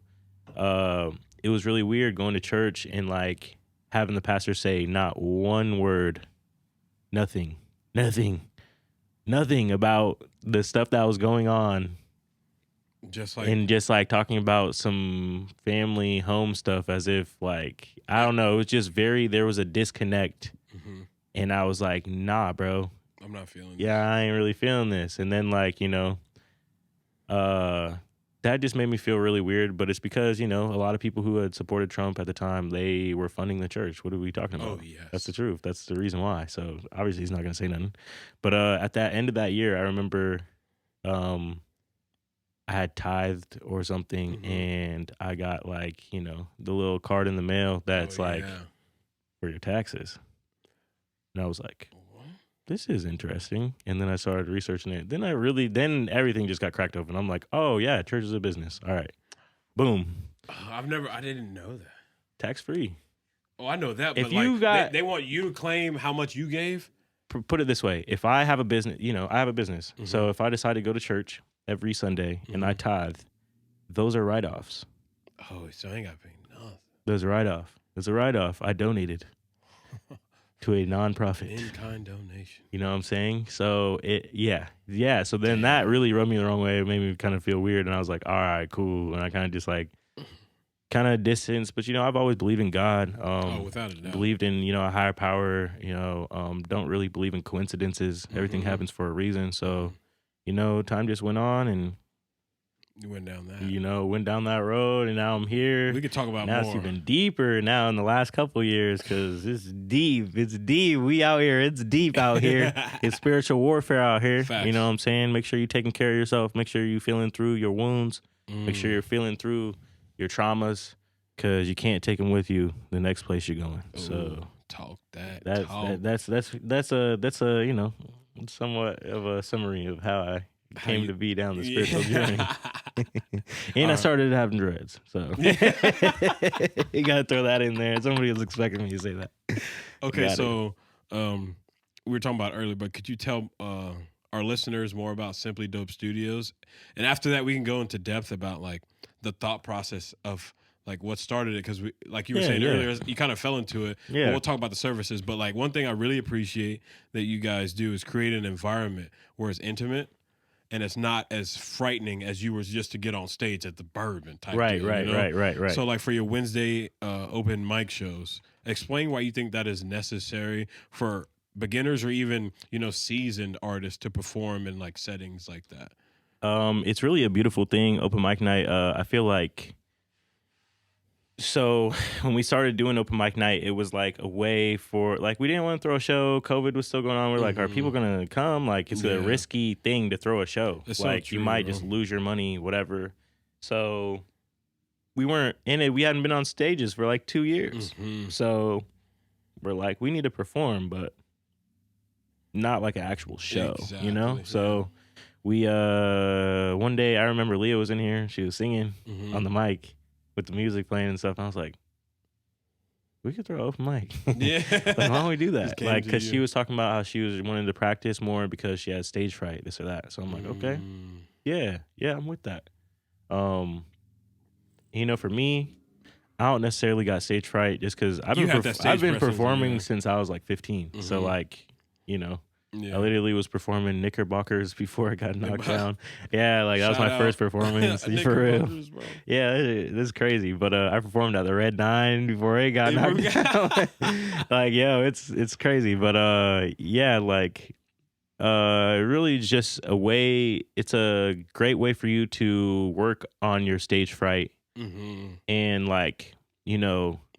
it was really weird going to church and like having the pastor say not one word, nothing about the stuff that was going on. Just like talking about some family home stuff as if like, I don't know. It was just there was a disconnect. And I was like, nah, bro. I'm not feeling this. Yeah, I ain't really feeling this. And then like, that just made me feel really weird. But it's because, a lot of people who had supported Trump at the time, they were funding the church. What are we talking about? Oh, yes. That's the truth. That's the reason why. So obviously he's not going to say nothing. But at that end of that year, I remember I had tithed or something, and I got like, the little card in the mail that's for your taxes. And I was like, this is interesting. And then I started researching it. Then everything just got cracked open. I'm like, oh yeah, church is a business. All right. Boom. I didn't know that. Tax free. Oh, I know that. If but you they want you to claim how much you gave. Put it this way. If I have a business, I have a business. So if I decide to go to church every Sunday and I tithe, those are write-offs. Oh, so I ain't got to pay nothing. Those are write-off. It's a write-off. I donated to a nonprofit. In-kind donation. You know what I'm saying? So So then that really rubbed me the wrong way. It made me kind of feel weird, and I was like, all right, cool. And I kind of just like distance. But I've always believed in God. Without a doubt. Believed in a higher power. Don't really believe in coincidences. Everything happens for a reason. So time just went on, and you went down that. Went down that road, and now I'm here. We could talk about now more. It's even deeper now in the last couple of years, because it's deep. It's deep. We out here. It's deep out here. It's spiritual warfare out here. Facts. You know what I'm saying? Make sure you're taking care of yourself. Make sure you're feeling through your wounds. Make sure you're feeling through your traumas, because you can't take them with you the next place you're going. Ooh, so Talk that. That's talk. that's a somewhat of a summary of how I came to be down the spiritual journey. And I started having dreads, so you gotta throw that in there. Somebody was expecting me to say that. Okay, so we were talking about earlier, but could you tell our listeners more about Simply Dope Studios? And after that, we can go into depth about like the thought process of like what started it, because we, like you were saying earlier, you kind of fell into it. Yeah, we'll talk about the services, but like one thing I really appreciate that you guys do is create an environment where it's intimate and it's not as frightening as you were just to get on stage at the Bourbon type deal, right. So like for your Wednesday open mic shows, explain why you think that is necessary for beginners or even, seasoned artists to perform in like settings like that. It's really a beautiful thing, open mic night. I feel like, so when we started doing open mic night, it was like a way for, like, we didn't want to throw a show. COVID was still going on. We're like, are people going to come? Like, it's a risky thing to throw a show. It's like, so true, you might bro. just lose your money, whatever. So we weren't in it. We hadn't been on stages for like 2 years. So we're like, we need to perform, but not like an actual show, Exactly, So we, one day I remember Leah was in here. She was singing on the mic with the music playing and stuff. And I was like, we could throw an open mic. Yeah. Like, why don't we do that? Just came Like, to because you. she was talking about how she was wanting to practice more because she had stage fright, this or that. So I'm like, okay, yeah, I'm with that. For me, I don't necessarily got stage fright just because I've been performing since I was like 15. So like, I literally was performing Knickerbockers before I got knocked down. Yeah, like that was my first performance. For real. Bro. Yeah, this is crazy. But I performed at the Red 9 before it got knocked down. Like, it's crazy. But really just a way. It's a great way for you to work on your stage fright and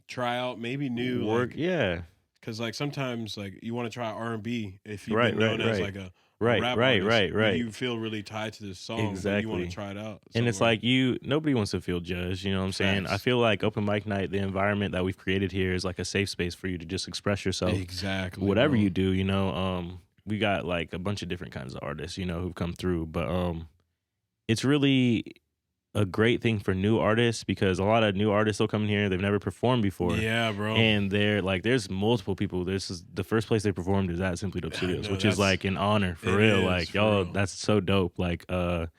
try out maybe new work. Like, because like sometimes like you want to try R&B if you've been known as like a rap artist, right. You feel really tied to this song, Exactly. but you want to try it out. And it's like nobody wants to feel judged. You know what I'm saying? I feel like open mic night, the environment that we've created here is like a safe space for you to just express yourself. Exactly. Whatever you do, we got like a bunch of different kinds of artists, who've come through. But it's really a great thing for new artists because a lot of new artists will come in here. They've never performed before. Yeah, bro. And they're like, there's multiple people. This is the first place they performed is at Simply Dope Studios, which is like an honor for real. Like, y'all, that's so dope. Like, I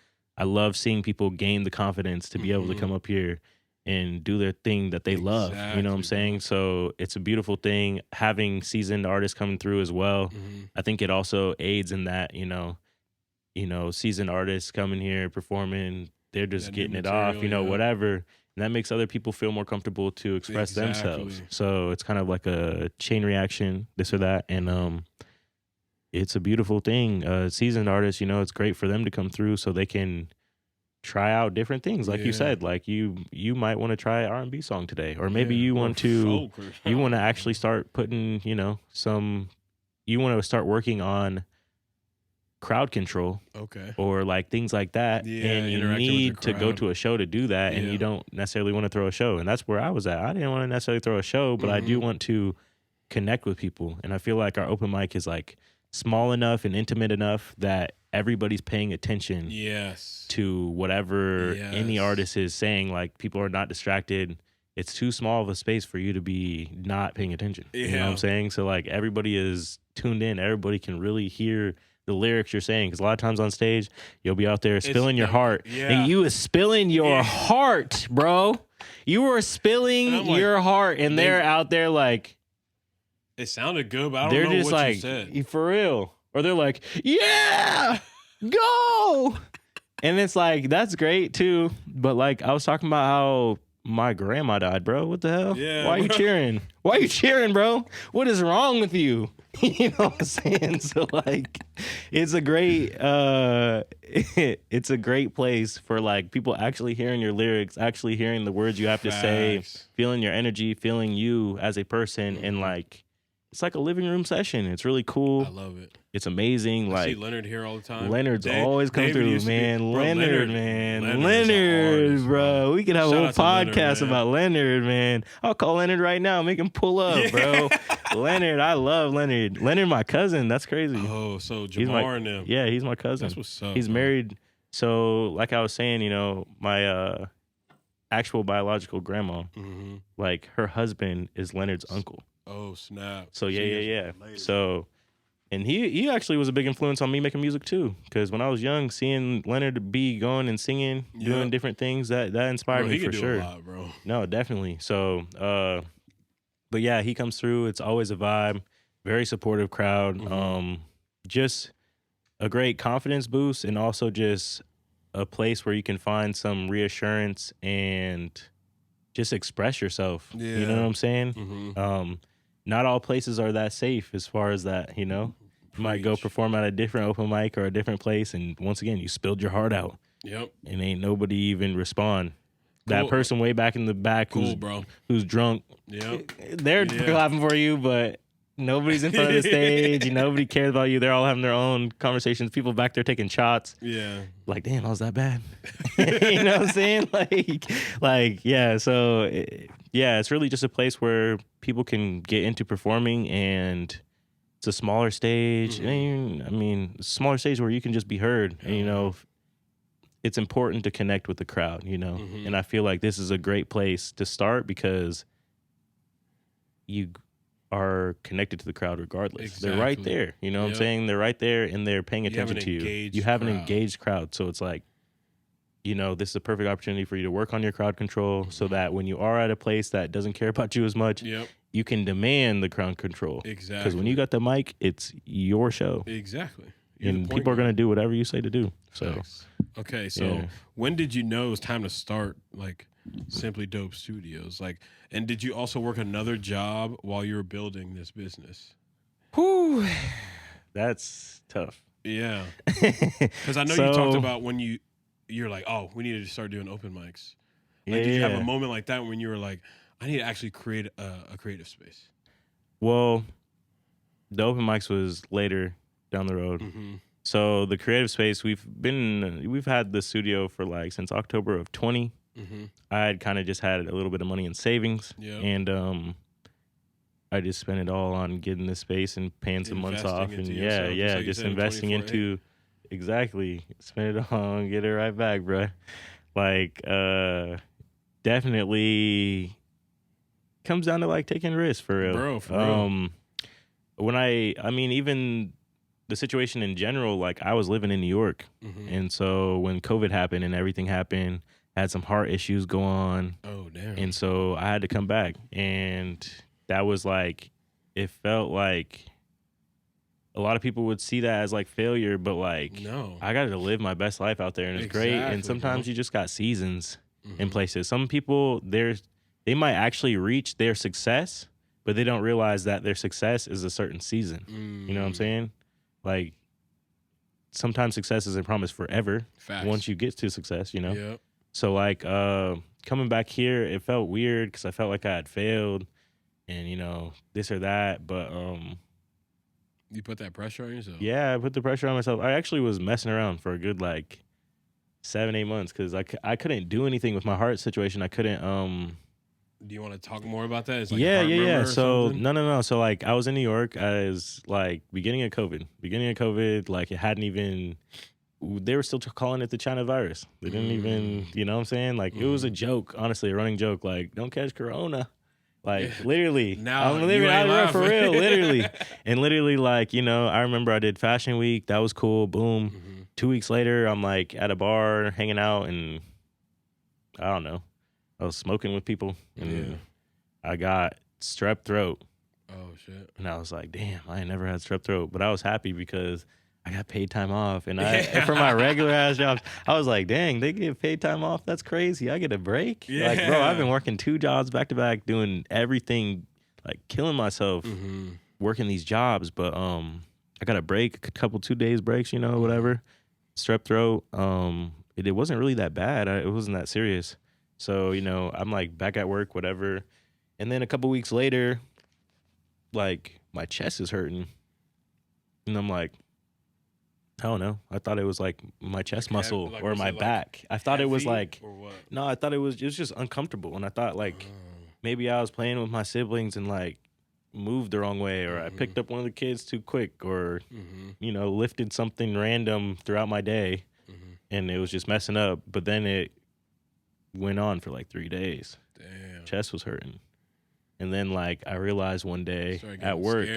love seeing people gain the confidence to be able to come up here and do their thing that they love. You know what I'm saying? So it's a beautiful thing having seasoned artists coming through as well. I think it also aids in that, seasoned artists coming here performing, they're just getting it off, whatever. And that makes other people feel more comfortable to express themselves. So it's kind of like a chain reaction, this or that. And it's a beautiful thing. Seasoned artists, it's great for them to come through so they can try out different things. Like you said, like you might want to try an R&B song today. Or maybe you want to actually start putting, you want to start working on crowd control, or like things like that, and you need to go to a show to do that, and you don't necessarily want to throw a show. And that's where I was at. I didn't want to necessarily throw a show, but I do want to connect with people, and I feel like our open mic is like small enough and intimate enough that everybody's paying attention to whatever any artist is saying. Like, people are not distracted. It's too small of a space for you to be not paying attention. You know what I'm saying? So like, everybody is tuned in. Everybody can really hear the lyrics you're saying, because a lot of times on stage you'll be out there spilling your heart, and you is spilling your heart, bro. You were spilling your heart, and they're out there like, it sounded good, but I don't know just what like, you said for real, or they're like, yeah, go, and it's like, that's great too. But like, I was talking about how my grandma died, bro. What the hell? Yeah, why are you cheering? Why are you cheering, bro? What is wrong with you? You know what I'm saying? So like, it's a great it's a great place for like people actually hearing your lyrics, actually hearing the words you have to say, feeling your energy, feeling you as a person, and like it's like a living room session. It's really cool. I love it. It's amazing. I see Leonard here all the time. Leonard's always come through, man. Leonard, bro. We could have a whole podcast about Leonard, man. I'll call Leonard right now. Make him pull up, bro. Leonard, I love Leonard. Leonard, my cousin. That's crazy. Oh, so Jamar and them. Yeah, he's my cousin. That's what's up. He's married. So, like I was saying, you know, my actual biological grandma, like her husband is Leonard's uncle. Oh, snap. So, yeah. So, and he actually was a big influence on me making music too. Because when I was young, seeing Leonard be going and singing, doing different things, that inspired me for sure. He can do a lot, bro. No, definitely. So, but yeah, he comes through. It's always a vibe. Very supportive crowd. Just a great confidence boost, and also just a place where you can find some reassurance and just express yourself. Yeah. You know what I'm saying? Not all places are that safe as far as that, you know? You might go perform at a different open mic or a different place, and once again, you spilled your heart out. Yep. And ain't nobody even respond. Cool. That person way back in the back who's drunk, they're clapping for you, but nobody's in front of the stage. Nobody cares about you. They're all having their own conversations. People back there taking shots. Yeah. Like, damn, I was that bad. You know what I'm saying? Like, yeah. So, it's really just a place where people can get into performing, and it's a smaller stage. I mean, a smaller stage where you can just be heard. And, you know, it's important to connect with the crowd, you know? And I feel like this is a great place to start because you are connected to the crowd regardless. Exactly. They're right there. You know what I'm saying? They're right there, and they're paying attention to you. You have an engaged crowd. So it's like, you know, this is a perfect opportunity for you to work on your crowd control so that when you are at a place that doesn't care about you as much, you can demand the crowd control. Exactly. Because when you got the mic, it's your show. Exactly. And people are going to do whatever you say to do. So, okay. So when did you know it was time to start, like, Simply Dope Studios? Like, and did you also work another job while you were building this business? Whew. That's tough. Yeah. Because I know you talked about when you're like, oh, we need to start doing open mics. Like, did you have a moment like that when you were like, I need to actually create a creative space? Well, the open mics was later down the road. So the creative space, we've had the studio for like since October of 20. I had kind of just had a little bit of money in savings, and I just spent it all on getting this space and paying some months off, and just investing into spend it on, get it right back, bro. Like, definitely comes down to like taking risks for real, bro. For real. When I mean, even the situation in general, like I was living in New York, and so when COVID happened and everything happened, had some heart issues go on. Oh, damn. And so I had to come back. And that was like, it felt like a lot of people would see that as like failure, but like, no, I got to live my best life out there, and it's great. And sometimes you just got seasons in places. Some people, they might actually reach their success, but they don't realize that their success is a certain season. You know what I'm saying? Like, sometimes success isn't promised forever. Facts. Once you get to success, you know? Yep. So, like, coming back here, it felt weird because I felt like I had failed and, you know, this or that. But you put that pressure on yourself? Yeah, I put the pressure on myself. I actually was messing around for a good, like, 7-8 months because I couldn't do anything with my heart situation. I couldn't... Do you want to talk more about that? It's like yeah. So, no. So, like, I was in New York. I was, like, beginning of COVID. Like, it hadn't even... They were still calling it the China virus. They didn't even, you know what I'm saying? Like, it was a joke, honestly, a running joke. Like, don't catch Corona. Like, literally. Now, I'm literally out for real, literally. And literally, like, you know, I remember I did Fashion Week. That was cool. Boom. 2 weeks later, I'm, like, at a bar hanging out, and I don't know. I was smoking with people, and I got strep throat. Oh, shit. And I was like, damn, I ain't never had strep throat. But I was happy because I got paid time off, and for my regular ass jobs, I was like, dang, they get paid time off. That's crazy. I get a break. Yeah. Like, bro, I've been working 2 jobs back to back, doing everything, like killing myself, working these jobs. But I got a break, a couple 2 days breaks, you know, whatever. Strep throat. It wasn't really that bad. It wasn't that serious. So, you know, I'm like back at work, whatever. And then a couple weeks later, like my chest is hurting. And I'm like, I don't know. I thought it was like my chest muscle or my back. I thought it was like, or what? no, I thought it was just uncomfortable. And I thought like maybe I was playing with my siblings and like moved the wrong way, or I picked up one of the kids too quick, or, you know, lifted something random throughout my day and it was just messing up. But then it went on for like 3 days. Damn. Chest was hurting. And then like I realized one day at work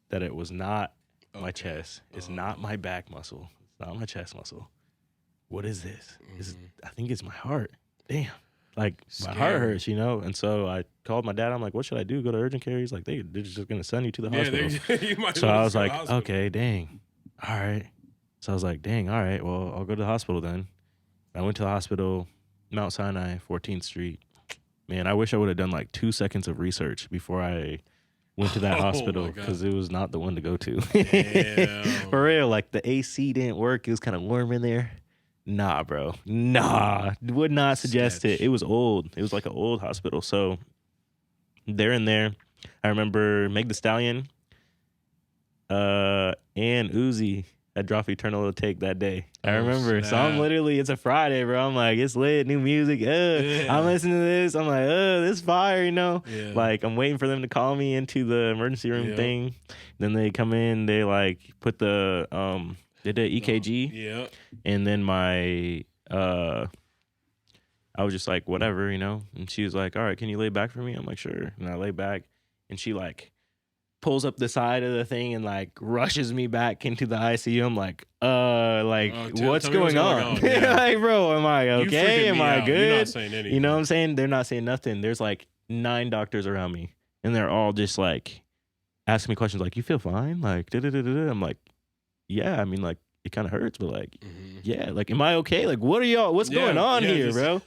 that it was not my chest. It's not my back muscle. It's not my chest muscle. What is this? I think it's my heart. Damn. Like my heart hurts, you know? And so I called my dad. I'm like, what should I do? Go to urgent care? He's like, they're just going to send you to the hospital. So I was like, okay, dang. All right. So I was like, dang, all right. Well, I'll go to the hospital then. I went to the hospital, Mount Sinai, 14th Street. Man, I wish I would have done like 2 seconds of research before I went to that hospital, because it was not the one to go to. For real, like the AC didn't work. It was kind of warm in there. Nah, bro. Nah. Would not suggest it. It was old. It was like an old hospital. So they're in there. I remember Meg Thee Stallion and Uzi had dropped Eternal to Take that day. I remember. Snap. So I'm literally, it's a Friday, bro. I'm like, it's lit, new music. I'm listening to this. I'm like, this fire, you know? Yeah. Like, I'm waiting for them to call me into the emergency room thing. Then they come in, they like put the, they did EKG. And then my, I was just like, whatever, you know? And she was like, all right, can you lay back for me? I'm like, sure. And I lay back, and she like pulls up the side of the thing and like rushes me back into the ICU. I'm like, what's going on? Yeah. Like, bro, am I okay? Am I good? You're not saying anything. You know what I'm saying? They're not saying nothing. There's like 9 doctors around me, and they're all just like asking me questions like, you feel fine? Like, da-da-da-da-da. I'm like, yeah, I mean, like, it kind of hurts, but like, yeah, like, am I okay? Like, what's going on here, bro?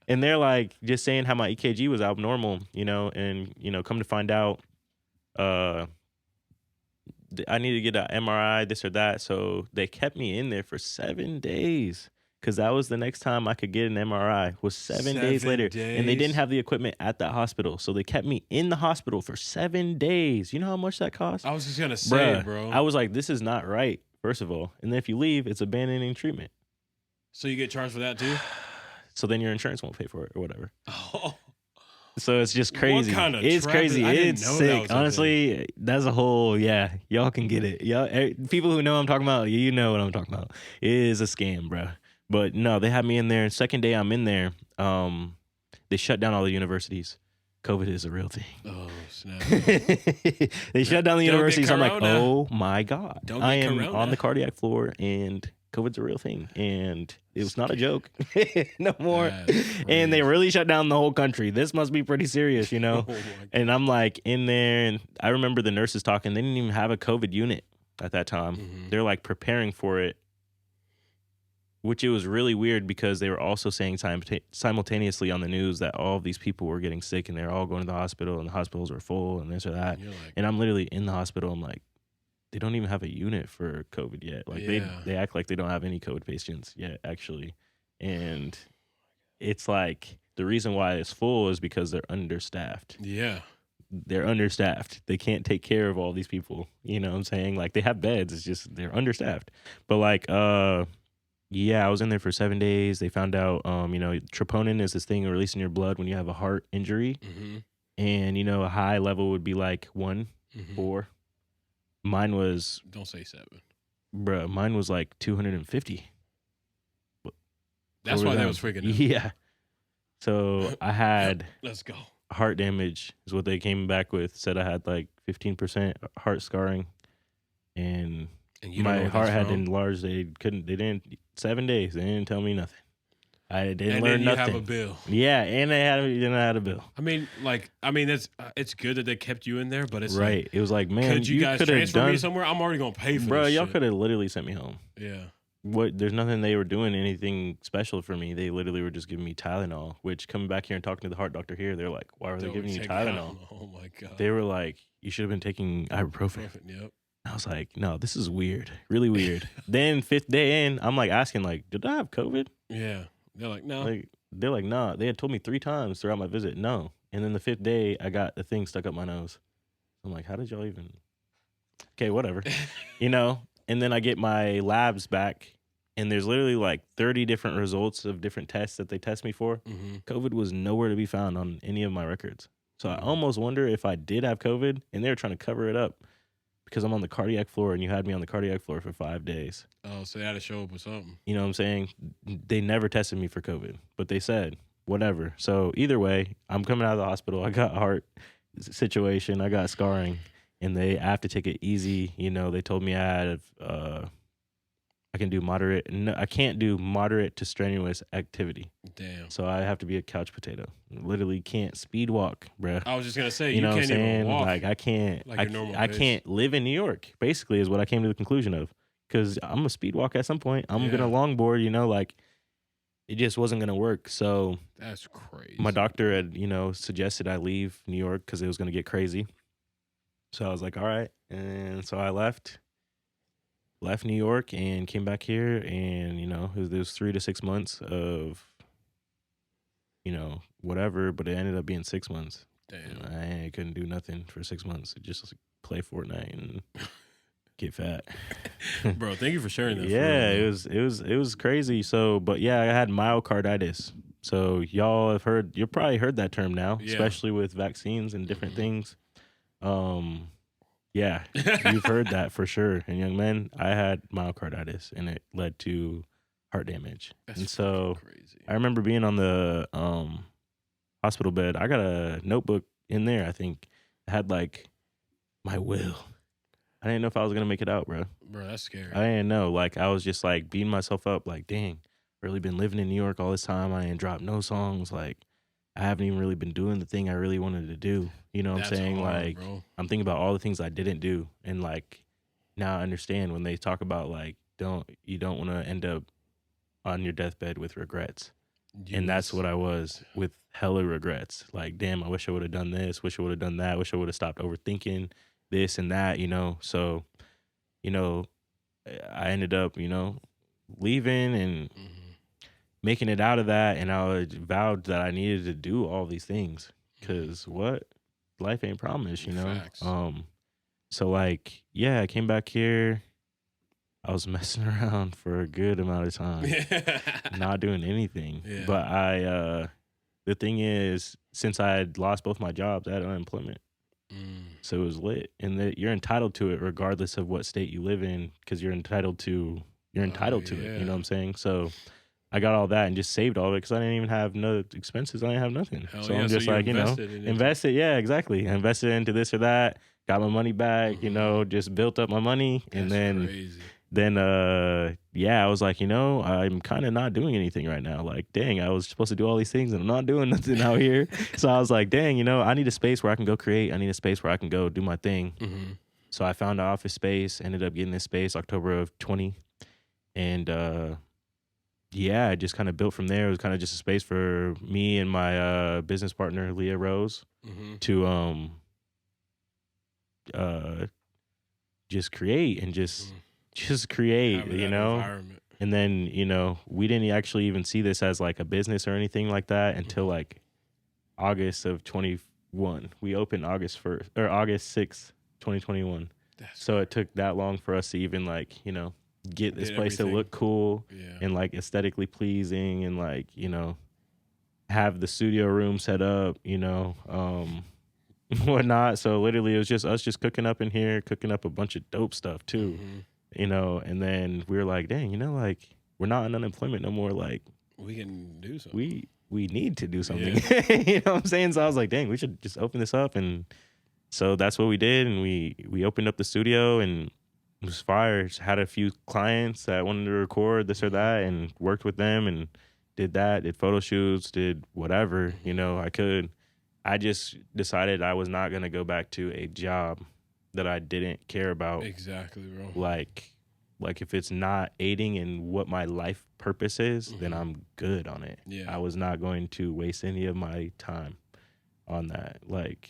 And they're like just saying how my EKG was abnormal, you know, and, you know, come to find out, I need to get an MRI, this or that. So they kept me in there for 7 days, because that was the next time I could get an MRI, was 7 days later. And they didn't have the equipment at that hospital. So they kept me in the hospital for 7 days. You know how much that cost? I was just going to say, bro. I was like, this is not right, first of all. And then if you leave, it's abandoning treatment. So you get charged for that too? So then your insurance won't pay for it or whatever. Oh. So it's just crazy. What kind of it's crazy. It's sick. Honestly, that's a whole, y'all can get it. Y'all, people who know what I'm talking about, you know what I'm talking about. It is a scam, bro. But no, they had me in there. Second day I'm in there, they shut down all the universities. COVID is a real thing. Oh, snap. They shut down the universities. I'm like, oh my God. I am on the cardiac floor, and COVID's a real thing, and it was not a joke no more. And they really shut down the whole country. This must be pretty serious, you know? And I'm like in there, and I remember the nurses talking. They didn't even have a COVID unit at that time. They're like preparing for it, which it was really weird, because they were also saying simultaneously on the news that all of these people were getting sick, and they're all going to the hospital, and the hospitals were full, and this or that. And I'm literally in the hospital. I'm like, they don't even have a unit for COVID yet. Like they act like they don't have any COVID patients yet, actually. And it's like, the reason why it's full is because they're understaffed. Yeah. They're understaffed. They can't take care of all these people. You know what I'm saying? Like, they have beds. It's just, they're understaffed. But like, yeah, I was in there for 7 days. They found out, you know, troponin is this thing released in your blood when you have a heart injury. And, you know, a high level would be like 1, 4. Mine was... Don't say 7. Bruh, mine was like 250. That's why that was freaking out. Yeah. So I had... Let's go. Heart damage is what they came back with. Said I had like 15% heart scarring. And my heart had enlarged. They didn't... 7 days. They didn't tell me nothing. I didn't learn nothing. Have a bill. Yeah, and they had a bill. I mean, it's good that they kept you in there, but it's right. It was like, man, could you guys transfer me somewhere? I'm already gonna pay for bro, this y'all shit. could have literally sent me home. Yeah. There's nothing they were doing anything special for me. They literally were just giving me Tylenol, which, coming back here and talking to the heart doctor here, they're like, why were they giving you Tylenol? Oh my God. They were like, you should have been taking ibuprofen. Yep. I was like, no, this is weird. Really weird. Then 5th day in, I'm like asking, like, did I have COVID? Yeah. They're like, no. They're like, nah. They had told me 3 times throughout my visit, no. And then the 5th day, I got the thing stuck up my nose. I'm like, how did y'all even okay, whatever, you know. And then I get my labs back, and there's literally like 30 different results of different tests that they test me for. COVID was nowhere to be found on any of my records. So I almost wonder if I did have COVID, and they were trying to cover it up because I'm on the cardiac floor, and you had me on the cardiac floor for 5 days. Oh, so they had to show up with something. You know what I'm saying? They never tested me for COVID, but they said whatever. So either way, I'm coming out of the hospital. I got a heart situation. I got scarring, and I have to take it easy. You know, they told me I had I can do moderate. No, I can't do moderate to strenuous activity. Damn. So I have to be a couch potato. Literally can't speed walk, bruh. I was just gonna say You know can't what I'm saying? even walk. Like I can't. Like your normal I pace. can't live in New York. Basically, is what I came to the conclusion of. Because I'm a speed walk at some point. I'm gonna longboard. You know, like it just wasn't gonna work. So that's crazy. my doctor had, you know, suggested I leave New York because it was gonna get crazy. So I was like, all right, and so I left New York and came back here, and you know, it was 3 to 6 months of, you know, whatever, but it ended up being 6 months. Damn. I couldn't do nothing for 6 months. Just play Fortnite and get fat. Bro, thank you for sharing that. Yeah, it was crazy. So, but yeah, I had myocarditis. So y'all have heard, you probably heard that term now, especially with vaccines and different things. Yeah, you've heard that for sure. And young men, I had myocarditis, and it led to heart damage. That's and so crazy. I remember being on the hospital bed. I got a notebook in there. I think I had like my will. I didn't know if I was gonna make it out, bro. Bro, that's scary. I didn't know. Like I was just like beating myself up. Like, dang, really been living in New York all this time. I ain't dropped no songs. Like, I haven't even really been doing the thing I really wanted to do. You know what I'm saying? Hard, like, bro. I'm thinking about all the things I didn't do, and like now I understand when they talk about like you don't want to end up on your deathbed with regrets. Yes. And that's what I was, with hella regrets. Like, damn, I wish I would have done this. Wish I would have done that. Wish I would have stopped overthinking this and that, you know? So, you know, I ended up, you know, leaving and making it out of that. And I vowed that I needed to do all these things because what? Life ain't promised, you know? Facts. So like, yeah, I came back here. I was messing around for a good amount of time, not doing anything. Yeah. But the thing is, since I had lost both my jobs, I had unemployment. So it was lit. And you're entitled to it regardless of what state you live in, because you're entitled to it. You know what I'm saying? So I got all that and just saved all of it because I didn't even have no expenses. I didn't have nothing. Hell so yeah, I'm just so you like, you know, invested. Yeah, exactly. I invested into this or that, got my money back, you know, just built up my money. That's and then crazy. I was like, you know, I'm kind of not doing anything right now. Like, dang, I was supposed to do all these things and I'm not doing nothing out here. So I was like, dang, you know, I need a space where I can go create. I need a space where I can go do my thing. So I found an office space, ended up getting this space October of 20. And I just kind of built from there. It was kind of just a space for me and my business partner, Leah Rose, to just create and just create, you know. And then, you know, we didn't actually even see this as like a business or anything like that until like August of 21. We opened August 1st or August 6th, 2021. So it took that long for us to even like, you know, get this place to look cool and like aesthetically pleasing and like, you know, have the studio room set up, you know, whatnot. So literally it was just us just cooking up in here, cooking up a bunch of dope stuff too. You know, and then we were like, dang, you know, like we're not in unemployment no more. Like we can do something. We need to do something. You know what I'm saying? So I was like, dang, we should just open this up. And so that's what we did. And we opened up the studio and it was fire. Just had a few clients that wanted to record this or that and worked with them and did photo shoots, did whatever, you know, I could. I just decided I was not going to go back to a job that I didn't care about. Exactly, bro. Like if it's not aiding in what my life purpose is, then I'm good on it. Yeah. I was not going to waste any of my time on that. Like,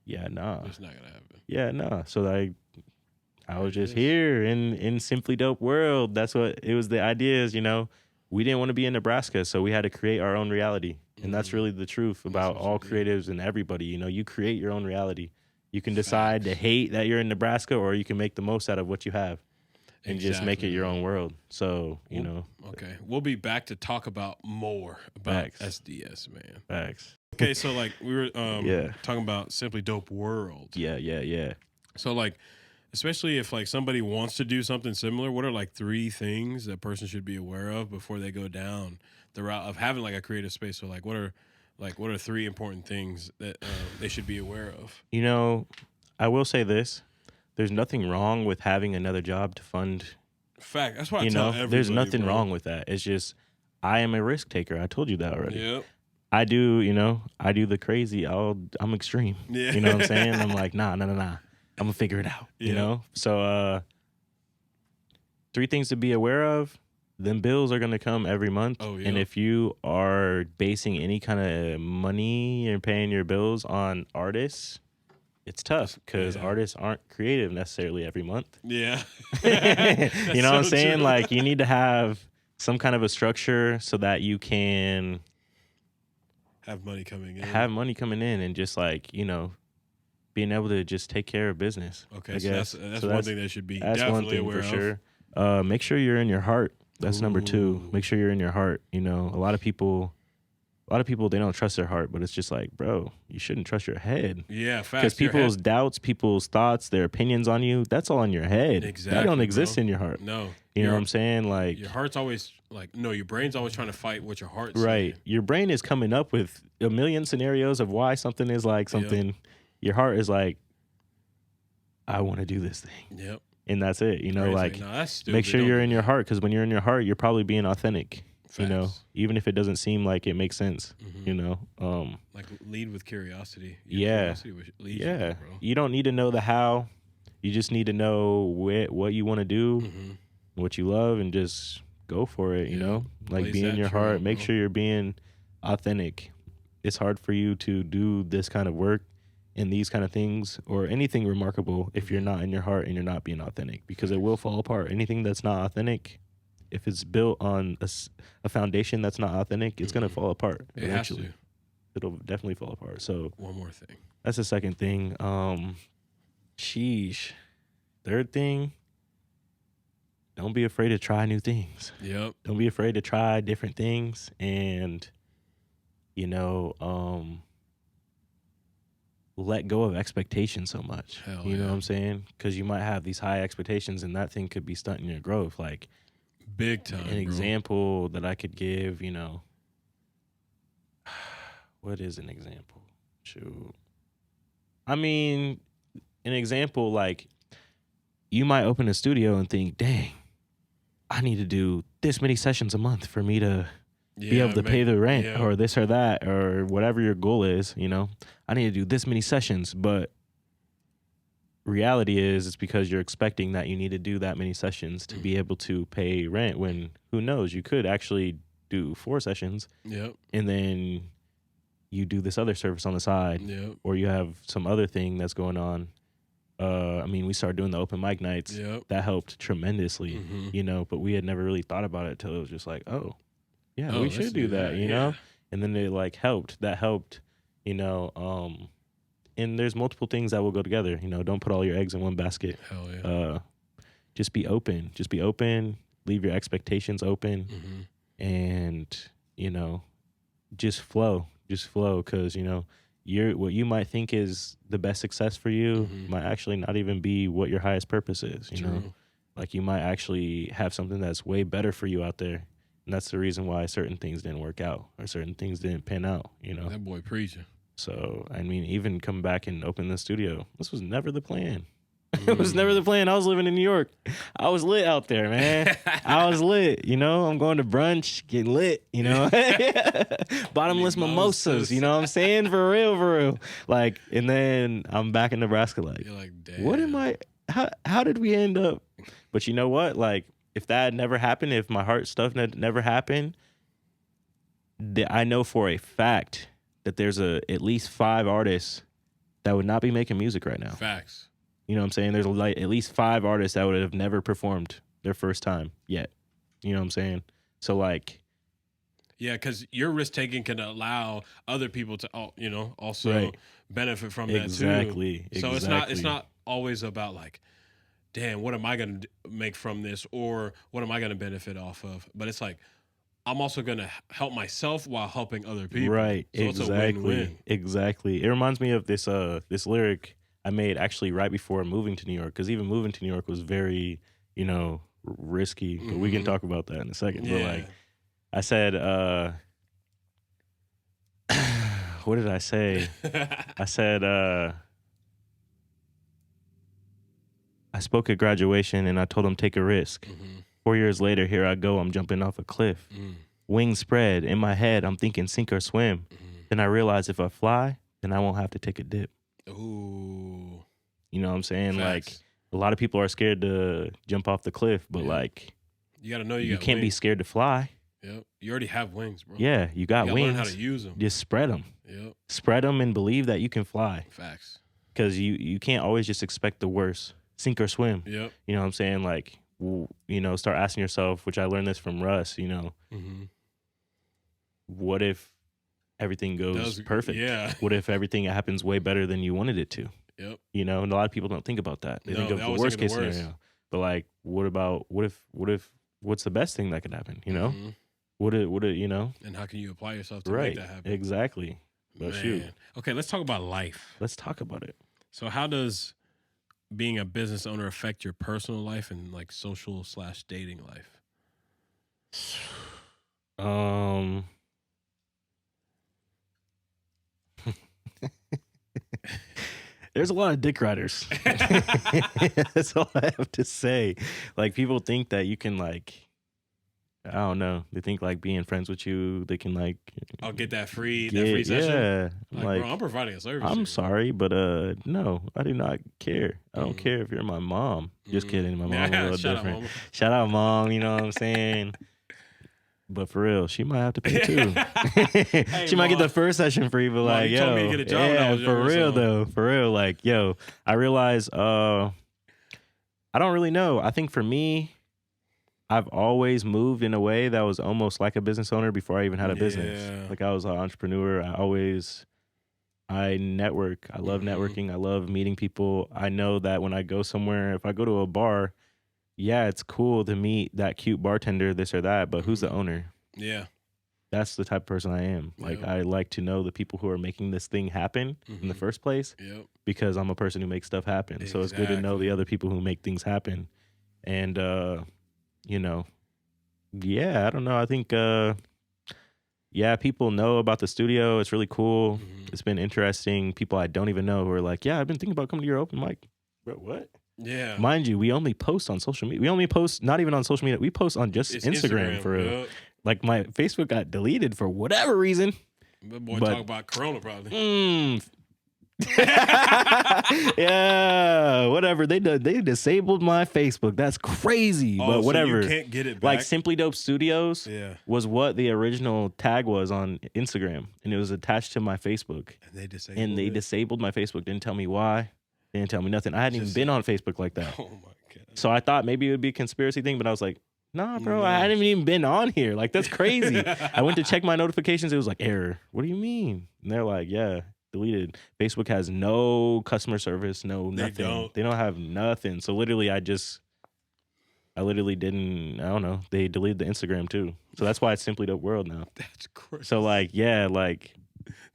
yeah, nah. It's not gonna happen. Yeah, nah. So I was just here in Simply Dope World. That's what it was. The idea is, you know, we didn't want to be in Nebraska, so we had to create our own reality. And that's really the truth about all creatives and everybody. You know, you create your own reality. You can decide to hate that you're in Nebraska, or you can make the most out of what you have and just make it your own world. So, you know. Okay. We'll be back to talk about more about Facts. SDS, man. Facts. Okay, so like we were talking about Simply Dope World. Yeah. So like, especially if like somebody wants to do something similar, what are like 3 things that person should be aware of before they go down the route of having like a creative space? So like, what are 3 important things that they should be aware of? You know, I will say this: there's nothing wrong with having another job to fund. Fact. That's why I tell everybody. There's nothing wrong with that. It's just I am a risk taker. I told you that already. Yep. I do the crazy. I'm extreme. Yeah. You know what I'm saying? I'm like, nah. I'm gonna figure it out. Yeah. You know? So 3 things to be aware of. Them bills are gonna come every month. Oh, yeah. And if you are basing any kind of money and paying your bills on artists, it's tough because artists aren't creative necessarily every month. Yeah. You know what I'm saying? True. Like, you need to have some kind of a structure so that you can have money coming in and just like, you know, being able to just take care of business. Okay, so that's one thing that should be that's definitely one thing aware for sure. Make sure you're in your heart. That's number 2. Ooh. Make sure you're in your heart. You know, a lot of people they don't trust their heart, but it's just like, bro, you shouldn't trust your head. Yeah, facts. Because people's doubts, people's thoughts, their opinions on you, that's all in your head. Exactly. That don't exist in your heart. No. You know what I'm saying? Like, your heart's always like, no, your brain's always trying to fight what your heart's right. saying. Your brain is coming up with a million scenarios of why something is like something. Yep. Your heart is like, I want to do this thing. Yep. And that's it. You know, Crazy. like, no, that's stupid. make sure you're in your heart, because when you're in your heart, you're probably being authentic. Facts. You know, even if it doesn't seem like it makes sense. Mm-hmm. You know, like lead with curiosity. Curiosity leads you, bro. You don't need to know the how. You just need to know what you want to do, what you love, and just go for it. You know, like, be in your heart. Make sure you're being authentic. It's hard for you to do this kind of work and these kind of things or anything remarkable if you're not in your heart and you're not being authentic, because it will fall apart. Anything that's not authentic, if it's built on a foundation that's not authentic, it's going to fall apart eventually. It has to. It'll definitely fall apart. So one more thing. That's the second thing. Sheesh. Third thing, don't be afraid to try new things. Yep. Don't be afraid to try different things, and, you know, let go of expectations so much. You know what I'm saying? Because you might have these high expectations, and that thing could be stunting your growth. Like, big time. An example that I could give, you know, what is an example? Shoot. I mean, an example, like, you might open a studio and think, dang, I need to do this many sessions a month for me to be able to pay the rent or this or that or whatever your goal is, you know. I need to do this many sessions, but reality is it's because you're expecting that you need to do that many sessions to be able to pay rent, when who knows, you could actually do 4 sessions. Yep. And then you do this other service on the side. Yep. Or you have some other thing that's going on. I mean, we started doing the open mic nights. Yep. That helped tremendously, you know, but we had never really thought about it till it was just like, we should do that, you know? And then it like helped. That helped, you know, and there's multiple things that will go together. You know, don't put all your eggs in one basket. Hell yeah. Just be open. Just be open. Leave your expectations open. And, you know, just flow. Just flow, because, you know, what you might think is the best success for you might actually not even be what your highest purpose is, you know? Like, you might actually have something that's way better for you out there. And that's the reason why certain things didn't work out or certain things didn't pan out, you know? That boy preaching. So, I mean, even come back and open the studio, this was never the plan. It was never the plan. I was living in New York. I was lit out there, man. I was lit, you know? I'm going to brunch, getting lit, you know? Bottomless mimosas, you know what I'm saying? For real. Like, and then I'm back in Nebraska, like, you're like, damn. What am I, how did we end up? But you know what? Like, if that had never happened, if my heart stuff never happened, I know for a fact that there's at least 5 artists that would not be making music right now. Facts. You know what I'm saying? There's like at least 5 artists that would have never performed their first time yet. You know what I'm saying? So, like, Yeah, because your risk taking can allow other people to, also benefit from that too. Exactly. So it's not always about like, damn, what am I going to make from this, or what am I going to benefit off of? But it's like, I'm also going to help myself while helping other people. Right. So exactly. It's a win-win. Exactly. It reminds me of this lyric I made actually right before moving to New York, because even moving to New York was very, risky. But we can talk about that in a second. Yeah. But like I said, what did I say? I said, I spoke at graduation and I told them take a risk. 4 years later, here I go, I'm jumping off a cliff. Wings spread. In my head, I'm thinking sink or swim. Then I realize if I fly, then I won't have to take a dip. Ooh. You know what I'm saying? Facts. Like, a lot of people are scared to jump off the cliff, but like, you got to know you can't be scared to fly. Yep. You already have wings, bro. Yeah, you got wings. Learn how to use them. Just spread them. Yep. Spread them and believe that you can fly. Facts. Because you can't always just expect the worst. Sink or swim. Yep. You know what I'm saying? Like, start asking yourself, which I learned this from Russ, what if everything goes perfect? Yeah. What if everything happens way better than you wanted it to? Yep. And a lot of people don't think about that. They think of the worst case scenario. But like, what if what's the best thing that could happen? Would it And how can you apply yourself to make that happen? Exactly. But shoot. Okay, let's talk about life. Let's talk about it. So how does being a business owner affect your personal life and like social/dating life? There's a lot of dick riders. That's all I have to say. Like, people think that you can, like, I don't know. They think like being friends with you, they can like, I'll get that free session. Yeah, like, bro, I'm providing a service. I'm sorry, but no, I do not care. I don't care if you're my mom. Just kidding, my mom's a little different. Shout out, mom. You know what I'm saying? But for real, she might have to pay too. She might get the first session free, but like, you told me to get a job when I was for younger, real though, for real. Like, I realize, I don't really know. I think for me, I've always moved in a way that was almost like a business owner before I even had a business. Like, I was an entrepreneur. I network. I love networking. I love meeting people. I know that when I go somewhere, if I go to a bar, yeah, it's cool to meet that cute bartender, this or that, but who's the owner? Yeah. That's the type of person I am. Like, I like to know the people who are making this thing happen in the first place, because I'm a person who makes stuff happen. Exactly. So it's good to know the other people who make things happen. And, I don't know. I think, people know about the studio. It's really cool. It's been interesting. People I don't even know who are like, I've been thinking about coming to your open mic. Bro, what? Yeah. Mind you, we only post on social media. We only post, not even on social media. We post on just Instagram for real. Yep. Like, my Facebook got deleted for whatever reason. That boy talk about Corona probably. Yeah, whatever. They disabled my Facebook. That's crazy. But whatever. So you can't get it back. Like, Simply Dope Studios was what the original tag was on Instagram, and it was attached to my Facebook. And they disabled my Facebook. Didn't tell me why. Didn't tell me nothing. I hadn't even been on Facebook like that. Oh my God. So I thought maybe it would be a conspiracy thing, but I was like, nah, bro, I hadn't even been on here. Like, that's crazy. I went to check my notifications. It was like, error. What do you mean? And they're like, deleted. Facebook has no customer service, nothing. They don't have nothing. So literally, I literally didn't, I don't know. They deleted the Instagram too. So that's why it's Simply Dope World now. That's crazy. So like,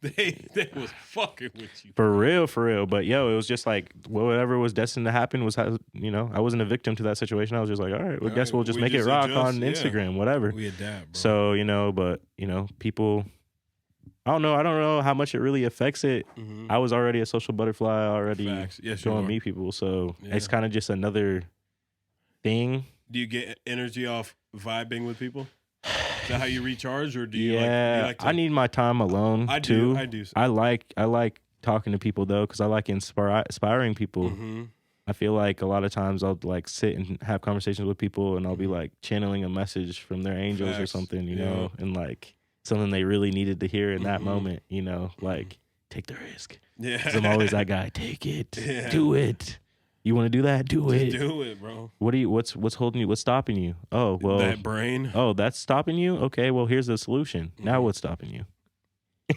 they was fucking with you. For real. But it was just like, whatever was destined to happen was how, I wasn't a victim to that situation. I was just like, all right, I guess we'll just make it rock on Instagram, whatever. We adapt, bro. So, but, people, I don't know how much it really affects it. I was already a social butterfly, already going to meet people. So it's kind of just another thing. Do you get energy off vibing with people? Is that how you recharge, or do you like to... I need my time alone too. I do. I like talking to people though, because I like inspiring people. I feel like a lot of times I'll like sit and have conversations with people, and I'll be like channeling a message from their angels or something, you know, and like something they really needed to hear in that moment, like take the risk. Yeah, 'cause I'm always that guy. Take it, do it. You want to do that? Do it. Do it, bro. What's holding you? What's stopping you? Oh, well. That brain. Oh, that's stopping you? Okay, well, here's the solution. Now what's stopping you?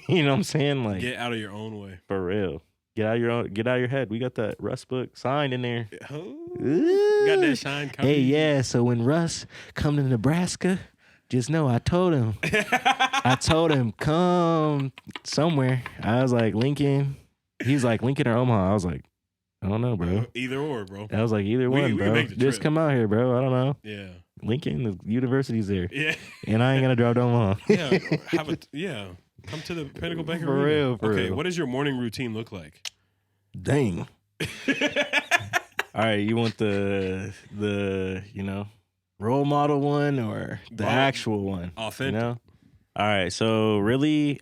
You know what I'm saying? Like, get out of your own way. For real. Get out of your head. We got that Russ book signed in there. Oh, got that signed copy. Hey, yeah. So when Russ come to Nebraska, just know I told him, come somewhere. I was like, Lincoln. He's like, Lincoln or Omaha. I was like, I don't know, bro. Either or, bro. I was like, either one, bro. Just come out here, bro. I don't know. Yeah. Lincoln, the university's there. Yeah. And I ain't going to drive to Omaha. Yeah. Come to the Pinnacle Bank Arena. For real, for real. What does your morning routine look like? Dang. All right, you want the role model one or the actual one? Authentic. All right, so really,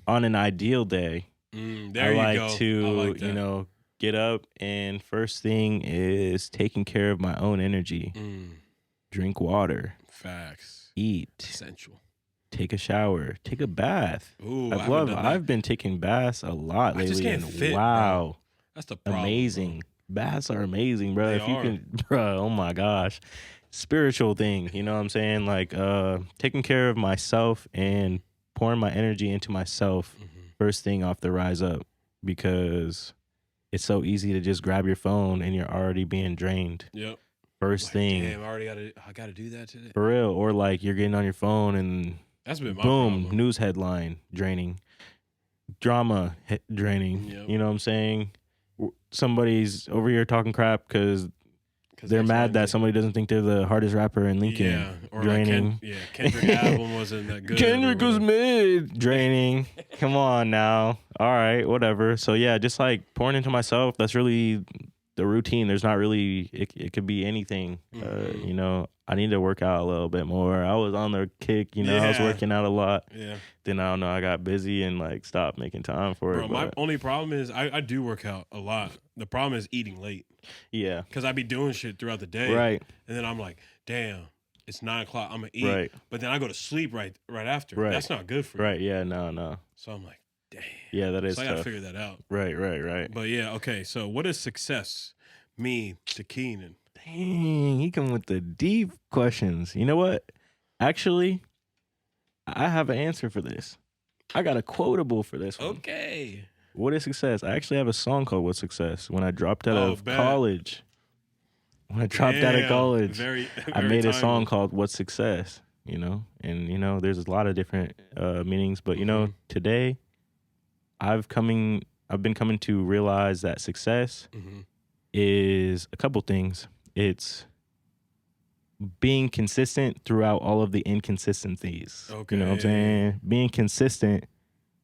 on an ideal day, I like to get up, and first thing is taking care of my own energy. Drink water. Facts. Eat. Essential. Take a shower. Take a bath. Ooh, I've been taking baths a lot lately. I just can't fit, wow. Bro. That's the problem. Amazing. Bro. Baths are amazing, bro. They are. Bro, oh my gosh. Spiritual thing, you know what I'm saying? Like taking care of myself and pouring my energy into myself first thing off the rise up, because it's so easy to just grab your phone and you're already being drained. Yep. First thing. Damn, I gotta do that today. For real. Or like you're getting on your phone and that's been my boom, problem. News headline, draining. Drama, draining. Yep. You know what I'm saying? Somebody's over here talking crap because they're mad that somebody doesn't think they're the hardest rapper in Lincoln. Yeah, or draining. Like Kendrick album wasn't that good. Kendrick was mid. Draining. Come on now. All right, whatever. So yeah, just like pouring into myself. That's really the routine. There's not really. It could be anything. I need to work out a little bit more. I was on the kick. I was working out a lot. Yeah. Then I don't know. I got busy and like stopped making time for it. My only problem is I do work out a lot. The problem is eating late. Yeah. Because I be doing shit throughout the day. Right. And then I'm like, damn, it's 9:00. I'm gonna eat. Right. But then I go to sleep right after. Right. That's not good for you. Right. Yeah. No. So I'm like, damn. Yeah, that is so I tough. gotta figure that out. Right. But yeah, okay. So what does success mean to Keenan? Dang, he come with the deep questions. You know what? Actually, I have an answer for this. I got a quotable for this one. Okay. What is success? I actually have a song called What's Success. When I dropped out of college. I made a song called What's Success, And, there's a lot of different meanings. But, today I've been coming to realize that success is a couple things. It's being consistent throughout all of the inconsistencies. Okay. You know what I'm saying? Being consistent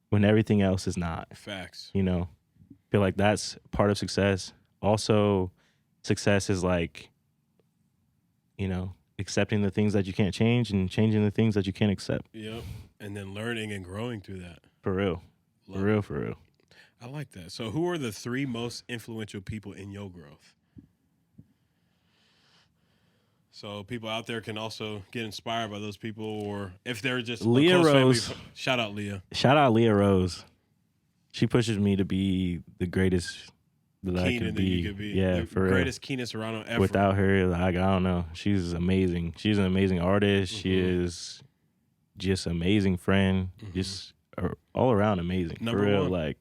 when everything else is not. Facts. Feel like that's part of success. Also, success is like, accepting the things that you can't change and changing the things that you can't accept. Yep. And then learning and growing through that. For real. For real. I like that. So who are the 3 most influential people in your growth? So people out there can also get inspired by those people, or if they're just Leah Rose. Shout out Leah. Shout out Leah Rose. She pushes me to be the greatest that I could be. You could be. Yeah, for real. Greatest Keenan Serrano ever. Without her, I don't know. She's amazing. She's an amazing artist. She is just an amazing friend. Just all around amazing. Number for real. one. Like,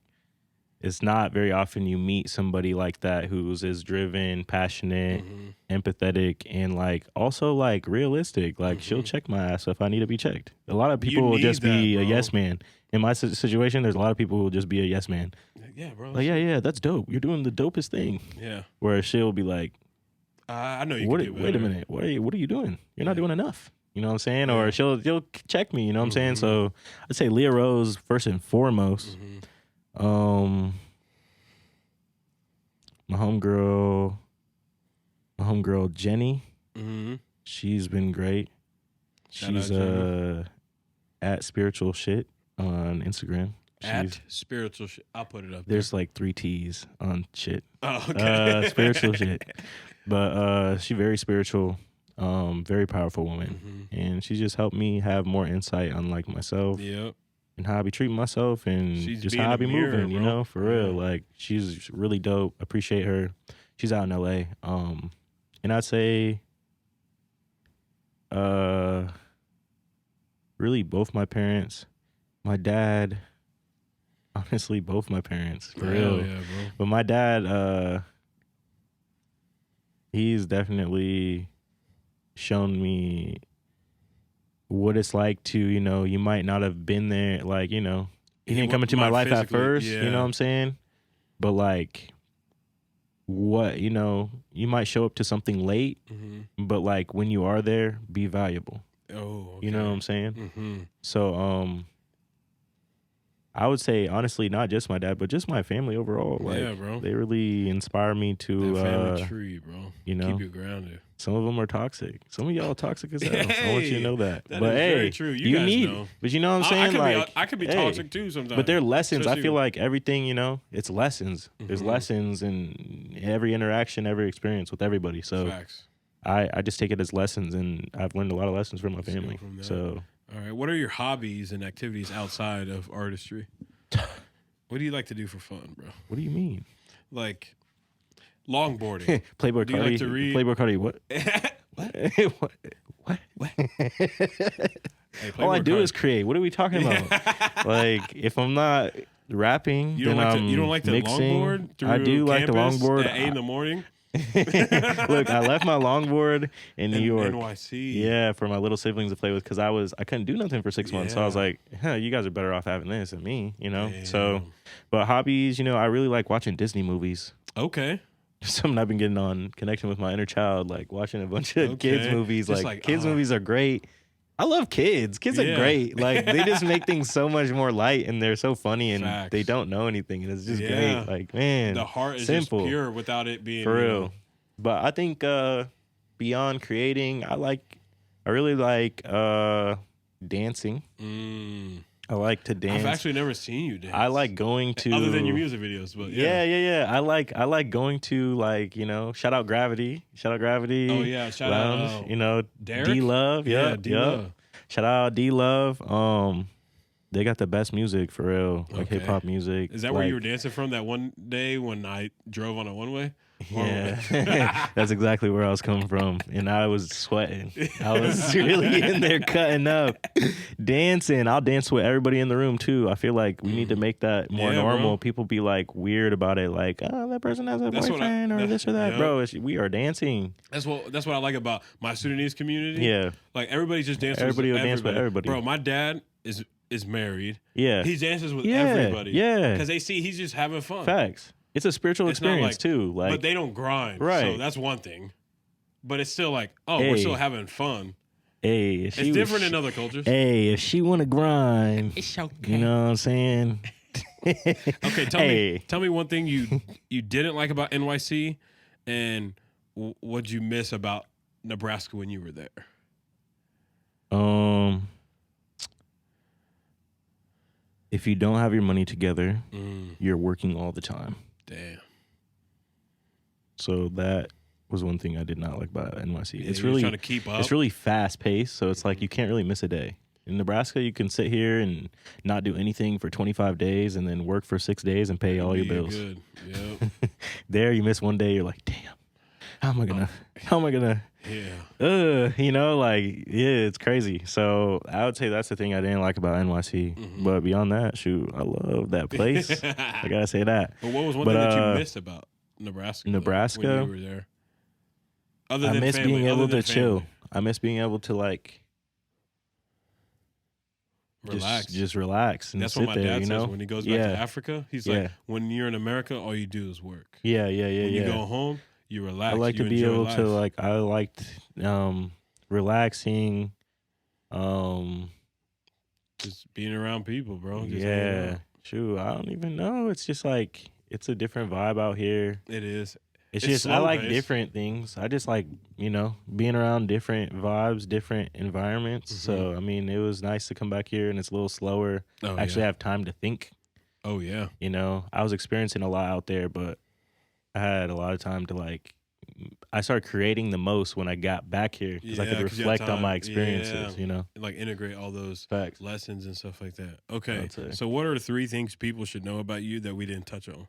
it's not very often you meet somebody like that who's as driven, passionate, empathetic, and like also like realistic. Like she'll check my ass if I need to be checked. A lot of people will just be a yes man. In my situation, there's a lot of people who will just be a yes man. Yeah, bro. Like, yeah, that's dope. You're doing the dopest thing. Yeah. Where she'll be like, I know you can do better. Wait a minute. What are you doing? You're not doing enough. You know what I'm saying? Or she'll check me. You know what I'm saying? So I'd say Leah Rose first and foremost. My homegirl Jenny. She's been great. She's at spiritual shit on Instagram. At spiritual shit. I'll put it up. There's like 3 T's on shit. Oh, okay. Spiritual shit. But she's very spiritual, very powerful woman. And she just helped me have more insight on like myself. Yep. and how I be treating myself and She's just being how I a be mirror, moving, you bro. know, for real. Like, she's really dope. Appreciate her. She's out in LA. And I'd say, really both my parents, my dad, honestly, both my parents, for real. Yeah, bro. But my dad, he's definitely shown me what it's like to, you know, you might not have been there, like, you know, he didn't come into my life at first, you know what I'm saying? But like, what, you know, you might show up to something late, but like when you are there, be valuable. Oh, okay. You know what I'm saying? So, I would say, honestly, not just my dad, but just my family overall. Like, yeah, bro. They really inspire me to, that family tree, bro. You know, keep you grounded. Some of them are toxic. Some of y'all are toxic as hell. I want you to know that. That but is hey, very true. You guys know. But you know what I'm saying? I could be toxic too sometimes. But they're lessons. Especially I feel like everything, you know, it's lessons. There's lessons in every interaction, every experience with everybody. So Facts. I just take it as lessons, and I've learned a lot of lessons from my family. So, all right, what are your hobbies and activities outside of artistry? What do you like to do for fun, bro? What do you mean? Like longboarding. Playboy Do you Cardi. like to read? Playboy Cardi. What? What? Hey, All I do is create. What are we talking about? Like, if I'm not rapping, you don't then like I'm to, you don't like to mixing. longboard through I do like to campus longboard at 8 in the morning. Look, I left my longboard in New York. NYC. Yeah, for my little siblings to play with, because I couldn't do nothing for 6 months. So I was Yeah. like, you guys are better off having this than me, you know? Damn. So, but hobbies, you know, I really like watching Disney movies. Okay. Something I've been getting on, connection with my inner child, like watching a bunch of kids movies. Just Like kids movies are great. I love kids. Kids are great. Like, they just make things so much more light, and they're so funny, and Facts. they don't know anything, and it's just great. Like, man, the heart is simple. just pure without it being For real. know. But I think beyond creating, I really like dancing. I like to dance. I've actually never seen you dance. I like going to, other than your music videos, but yeah. I like going to, like, you know, shout out Gravity. Oh yeah, shout Lounge, out you know, Derek? D Love. Yeah, Yep, D yep. Love. Shout out D Love. They got the best music for real, like Okay. hip hop music. Is that where you were dancing from that one day when I drove on a one way? Yeah, that's exactly where I was coming from, and I was sweating. I was really in there cutting up, dancing. I'll dance with everybody in the room too. I feel like we need to make that more normal. Bro. People be like weird about it, like, oh, that person has a boyfriend or this or that. Yep. Bro, we are dancing. That's what I like about my Sudanese community. Yeah, like everybody just dances. Everybody with will dance with everybody. Bro, my dad is married. Yeah, He dances with Yeah, everybody. yeah. Because they see he's just having fun. facts. It's a spiritual It's not experience too. Like, but they don't grind. Right. So that's one thing. But it's still like, we're Hey. still having fun. hey, It's different in other cultures. Hey, if she want to grind, It's okay. you know what I'm saying? Okay, Hey. tell me one thing you didn't like about NYC, and what'd you miss about Nebraska when you were there? If you don't have your money together, you're working all the time. Damn. So that was one thing I did not like about NYC. Yeah, It's you're really trying to keep up. It's really fast paced, so it's like you can't really miss a day. In Nebraska, you can sit here and not do anything for 25 days and then work for 6 days and pay all your bills. Good. Yep. There, you miss one day, you're like, damn, how am I gonna? Yeah. You know, like, yeah, it's crazy. So I would say that's the thing I didn't like about NYC. But beyond that, shoot, I love that place. I gotta say that. But what was one thing that you missed about Nebraska? Nebraska? When you were there. Other I than miss family, being other able than to chill. family. I miss being able to, like, Relax. just relax and That's sit what my there, dad you know? says when he goes back to Africa. He's like, when you're in America, all you do is work. Yeah. When you go home, you relax. I like you to be enjoy able life. to, like, I liked relaxing. Just being around people, bro. Just hanging Yeah. out. Shoot, I don't even know. It's just like, it's a different vibe out here. It is. It's It's just, I like slow-paced. different things. I just like, you know, being around different vibes, different environments. So, I mean, it was nice to come back here and it's a little slower. Oh, Actually yeah. have time to think, Oh, yeah. you know. I was experiencing a lot out there, but I had a lot of time to, like, I started creating the most when I got back here because I could 'cause you had reflect on my time. experiences, Yeah. you know? And like integrate all those Facts. lessons and stuff like that. Okay. I'd say. So what are the 3 things people should know about you that we didn't touch on?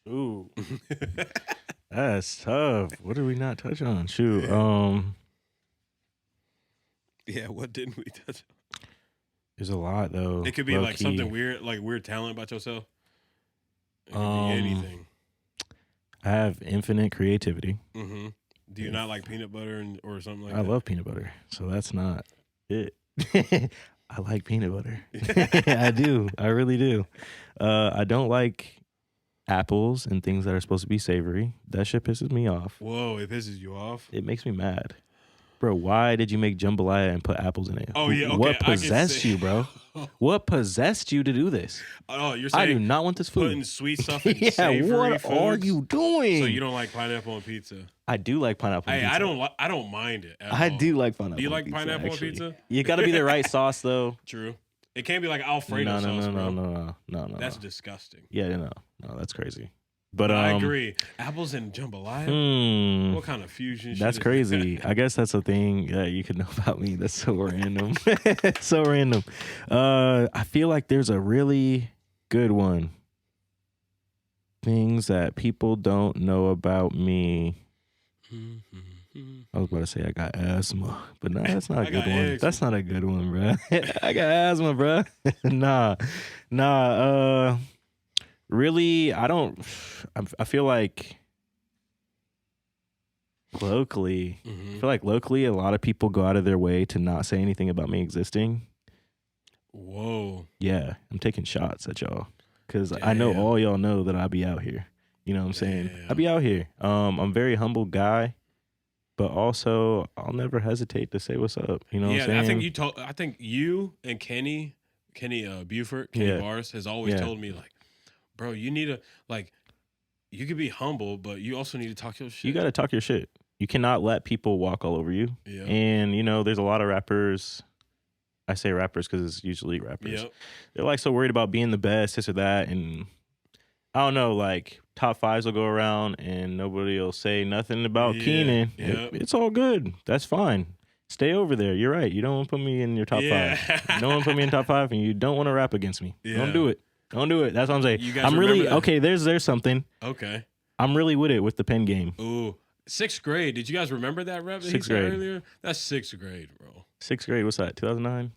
Ooh. That's tough. What did we not touch on? Shoot. Yeah, what didn't we touch on? There's a lot though. It could be like Low-key. something weird, like weird talent about yourself. It could be anything. I have infinite creativity. Mm-hmm. Do you not like peanut butter or something like that? I love peanut butter, so that's not it. I like peanut butter. I do. I really do. I don't like apples and things that are supposed to be savory. That shit pisses me off. Whoa, it pisses you off? It makes me mad. Bro, why did you make jambalaya and put apples in it? Oh, yeah, okay. What possessed you, bro? What possessed you to do this? Oh, you're saying I do not want this food. putting sweet stuff in Yeah, savory what foods? are you doing? So you don't like pineapple on pizza? I do like pineapple on Hey, pizza. I don't mind it at I all. do like pineapple. Do you on like pizza, pineapple actually. on pizza? You got to be the right sauce, though. True. It can't be like Alfredo sauce, bro. No. That's disgusting. Yeah, no, that's crazy. But I agree. Apples and jambalaya? What kind of fusion shit That's is crazy. that? I guess that's a thing you could know about me. That's so random. So random. I feel like there's a really good one. Things that people don't know about me. I was about to say I got asthma, but no, that's not a good one. eczema. That's not a good one, bro. I got asthma, bro. Nah. Really, I feel like locally, a lot of people go out of their way to not say anything about me existing. Whoa. Yeah, I'm taking shots at y'all because I know all y'all know that I be out here. You know what I'm saying? I be out here. I'm a very humble guy, but also I'll never hesitate to say what's up. You know what I'm saying? I think you and Kenny Buford, Kenny Bars has always told me like, bro, you need to you could be humble, but you also need to talk your shit. You got to talk your shit. You cannot let people walk all over you. Yeah. And there's a lot of rappers. I say rappers because it's usually rappers. Yep. They're like so worried about being the best, this or that, and I don't know. Like top fives will go around and nobody will say nothing about Keenan. Yep. It's all good. That's fine. Stay over there. You're right. You don't want to put me in your top five. You don't want to put me in top five, and you don't want to rap against me. Yeah. Don't do it. Don't do it. That's what I'm saying. You guys I'm really remember that? okay. There's something. Okay. I'm really with it with the pen game. Ooh. 6th grade. Did you guys remember that rap that he 6th said grade. earlier? That's 6th grade, bro. 6th grade. What's that? 2009.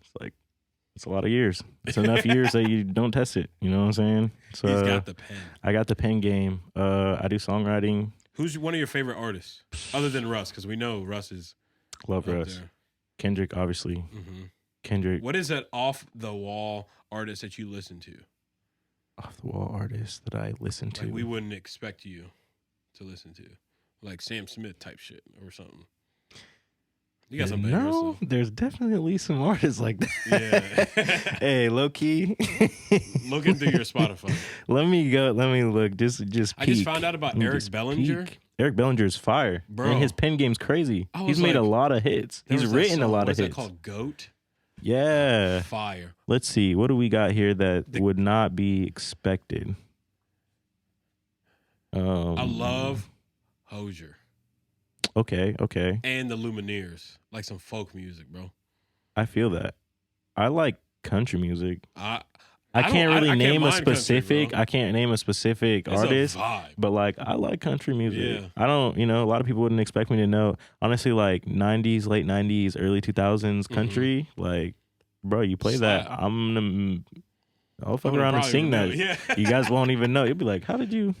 It's a lot of years. It's enough years that you don't test it. You know what I'm saying? So He's got the pen. I got the pen game. I do songwriting. Who's one of your favorite artists other than Russ? Because we know Russ is Love up Russ. there. Kendrick, obviously. Mm-hmm. Kendrick. What is that off the wall artist that you listen to? Off the wall artist that I listen to. Like we wouldn't expect you to listen to, like Sam Smith type shit or something. You got some bangers. No, though. there's definitely some artists like that. Yeah. Hey, low key. Look into your Spotify. Let me look. Just I just peek. found out about Let me Eric just Bellinger. peek. Eric Bellinger's fire. Bro. And his pen game's crazy. I He's was made a like- lot of hits. There He's was that written a song, lot of what's hits. that called? Goat? Yeah. Fire. Let's see. What do we got here that would not be expected? I love Hozier Okay. and the Lumineers. Like some folk music, bro. I feel that. I like country music. I can't really name a mind country, specific. bro. I can't name a specific It's artist. a vibe. But I like country music. Yeah. I don't, a lot of people wouldn't expect me to know. Honestly, like 90s, late 90s, early 2000s country, bro, you play Slap. that, I'll fuck gonna around and probably sing know. that. Yeah. You guys won't even know. You'll be like, how did you?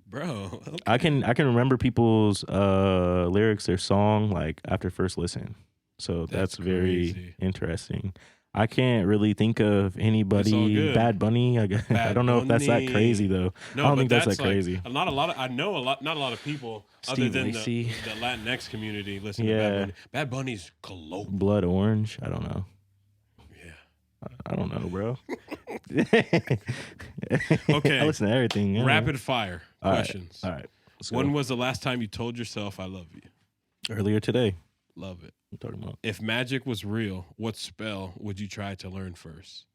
Bro. Okay. I can remember people's lyrics, their song, like after first listen. So that's very crazy. interesting. I can't really think of It's all anybody. good. Bad Bunny. I don't know if that's that Bunny. crazy though. No, I don't but think that's that's that like, crazy. Not a lot. Not a lot of people other Steve than Lacy. the Latinx community listen to Yeah. Bad Bunny. Bad Bunny's global. Blood Orange. I don't know. Yeah. I don't know, bro. Okay. I listen to everything. Yeah. Rapid fire All right. questions. All right. Let's go. When was the last time you told yourself I love you? Earlier today. Love it. I'm talking about. If magic was real, what spell would you try to learn first?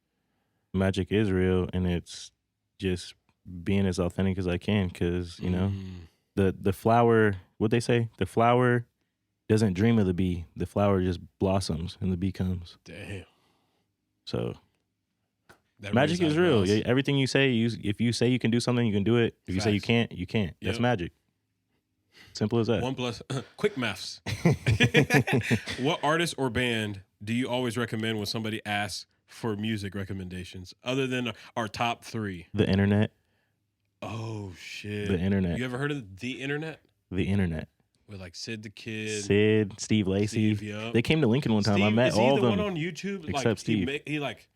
Magic is real, and it's just being as authentic as I can, because you know the flower. What they say? The flower doesn't dream of the bee. The flower just blossoms, and the bee comes. Damn. So That magic raised is real. eyebrows. Yeah, everything you say, if you say you can do something, you can do it. If you say you Facts. can't, you can't. That's Yep. magic. Simple as that. 1 plus quick maths. What artist or band do you always recommend when somebody asks for music recommendations, other than our top 3? The internet. Oh shit. The internet. You ever heard of the internet? The internet. With like Sid the Kid. Sid, Steve Lacy. Steve, yup. They came to Lincoln one time. I Steve, met is he all the of one them. on YouTube? except Like Steve. he like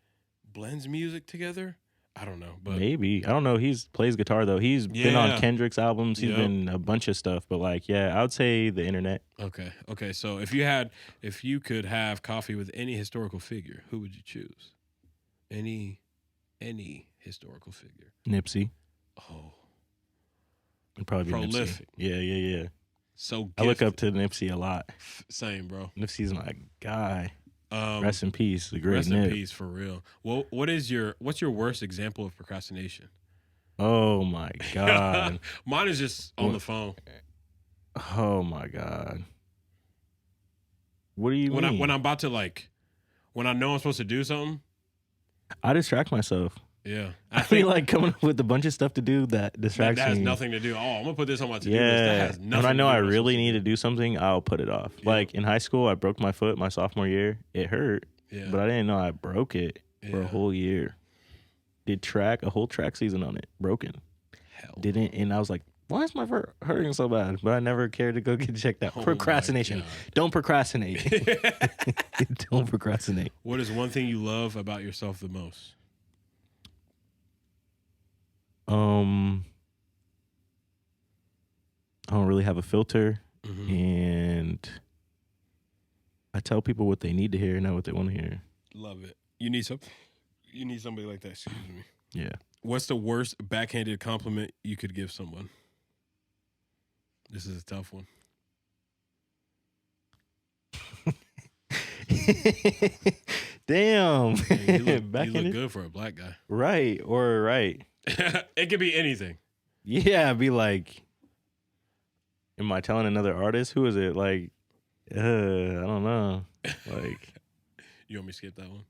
blends music together? I don't know, but Maybe. I don't know. He plays guitar though. He's been on Yeah. Kendrick's albums. He's Yep. been a bunch of stuff. But like, yeah, I would say the internet. Okay. So if you could have coffee with any historical figure, who would you choose? Any historical figure. Nipsey. Oh, It'd probably be Prolific. Nipsey. Yeah. so gifted. I look up to Nipsey a lot. Same, bro. Nipsey's my guy. Um, Rest in peace. The great rest Nip. in peace, for real. Well, what's your worst example of procrastination? Oh my God. Mine is just on the phone. Oh my God. What do you mean? When I'm about to when I know I'm supposed to do something. I distract myself. Yeah, I feel like coming up with a bunch of stuff to do that distracts that has me. nothing to do. Oh, I'm gonna put this on my to-do list. Yeah. That has nothing. When I know to do I with what I'm really supposed need to do something, I'll put it off. Yeah. Like in high school, I broke my foot my sophomore year. It hurt, Yeah. but I didn't know I broke it for a Yeah. whole year. Did a whole track season on it, broken. Hell. Didn't, and I was like, why is my foot hurting so bad? But I never cared to go get checked out. Oh my Procrastination. God. Don't procrastinate. Don't procrastinate. What is one thing you love about yourself the most? I don't really have a filter, Mm-hmm. and I tell people what they need to hear, not what they want to hear. Love it. You need somebody like that. Excuse me. Yeah. What's the worst backhanded compliment you could give someone? This is a tough one. Damn. Hey, you look Backhanded? good for a black guy. Right. It could be anything. Yeah, be like, am I telling another artist? Who is it? Like, I don't know. Like, You want me to skip that one?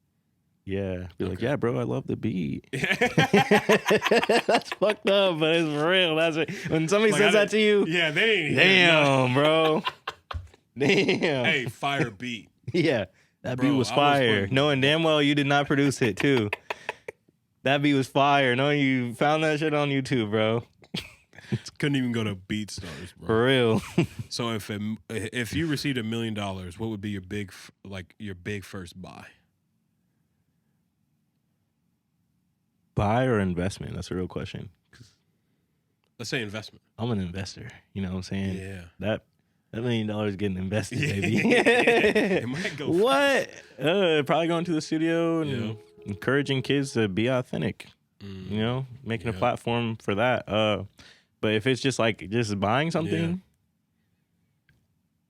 yeah. Be like, Okay. yeah, bro, I love the beat. That's fucked up, but it's for real. That's it. When somebody Like, says that to you, Yeah, they ain't hear nothing. damn, bro. Damn. Hey, fire beat. Yeah. That Bro, beat was I was fire. putting- Knowing damn well you did not produce it, too. That beat was fire. Knowing you found that shit on YouTube, bro. Couldn't even go to BeatStars, bro. For real. So if you received $1 million, what would be your big first buy? Buy or investment? That's a real question. 'Cause Let's say investment. I'm an investor. You know what I'm saying? Yeah. That $1 million getting invested, baby. It might go. What? Probably going to the studio and Yeah. encouraging kids to be authentic. You know, making a Yeah. platform for that. But if it's just buying something, Yeah.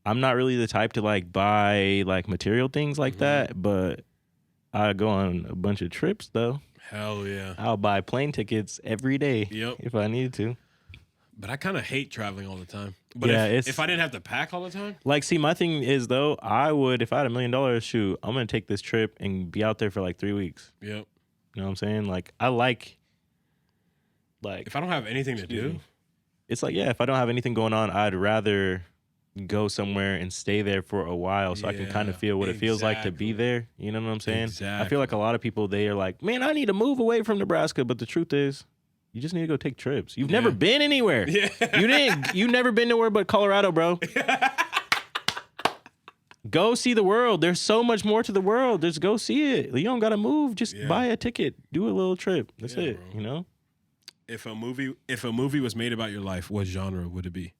I'm not really the type to buy material things like that. But I go on a bunch of trips though. Hell yeah. I'll buy plane tickets every day Yep. if I needed to. But I kind of hate traveling all the time. But Yeah, if I didn't have to pack all the time, See, my thing is though, I would, if I had $1 million, shoot, I'm gonna take this trip and be out there for 3 weeks. yep. You know what I'm saying? I like. If I don't have anything to do, It's if I don't have anything going on, I'd rather go somewhere and stay there for a while so I can kind of Yeah, feel what it feels like to be exactly. there. You know what I'm saying? I Exactly. feel like a lot of people, they are like, man, I need to move away from Nebraska. But the truth is, you just need to go take trips. You've never been anywhere. Yeah. You've never been nowhere but Colorado, bro. Go see the world. There's so much more to the world. Just go see it. You don't got to move. Just buy a ticket. Do a little trip. That's Yeah, it. bro. You know? if a movie was made about your life, what genre would it be?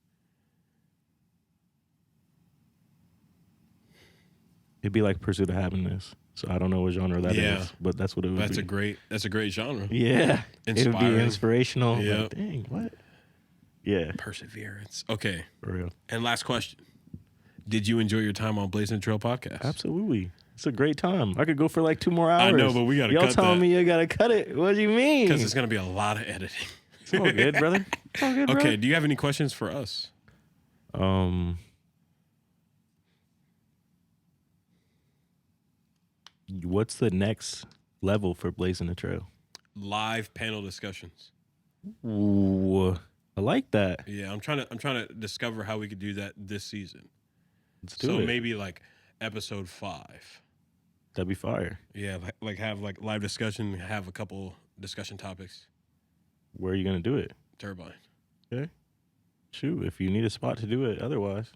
It'd be like Pursuit of Happiness. So I don't know what genre that is, but that's what it would That's be. a great genre. Yeah. It would be Inspiring. inspirational. Like, Yep. dang, what? Yeah, Perseverance. Okay. for real. And last question. Did you enjoy your time on Blazin A Trail Podcast? Absolutely. It's a great time. I could go for like 2 more hours. I know, but we got to cut that. Y'all telling me you got to cut it. What do you mean? Because it's going to be a lot of editing. It's all good, brother. It's all good, brother. Okay, do you have any questions for us? What's the next level for Blazin A Trail? Live panel discussions. Ooh, I like that. Yeah, I'm trying to discover how we could do that this season. Let's do it. So maybe like episode 5. That'd be fire. Yeah, like have like live discussion, have a couple discussion topics. Where are you gonna do it? Turbine. Okay. Shoot, if you need a spot to do it, otherwise,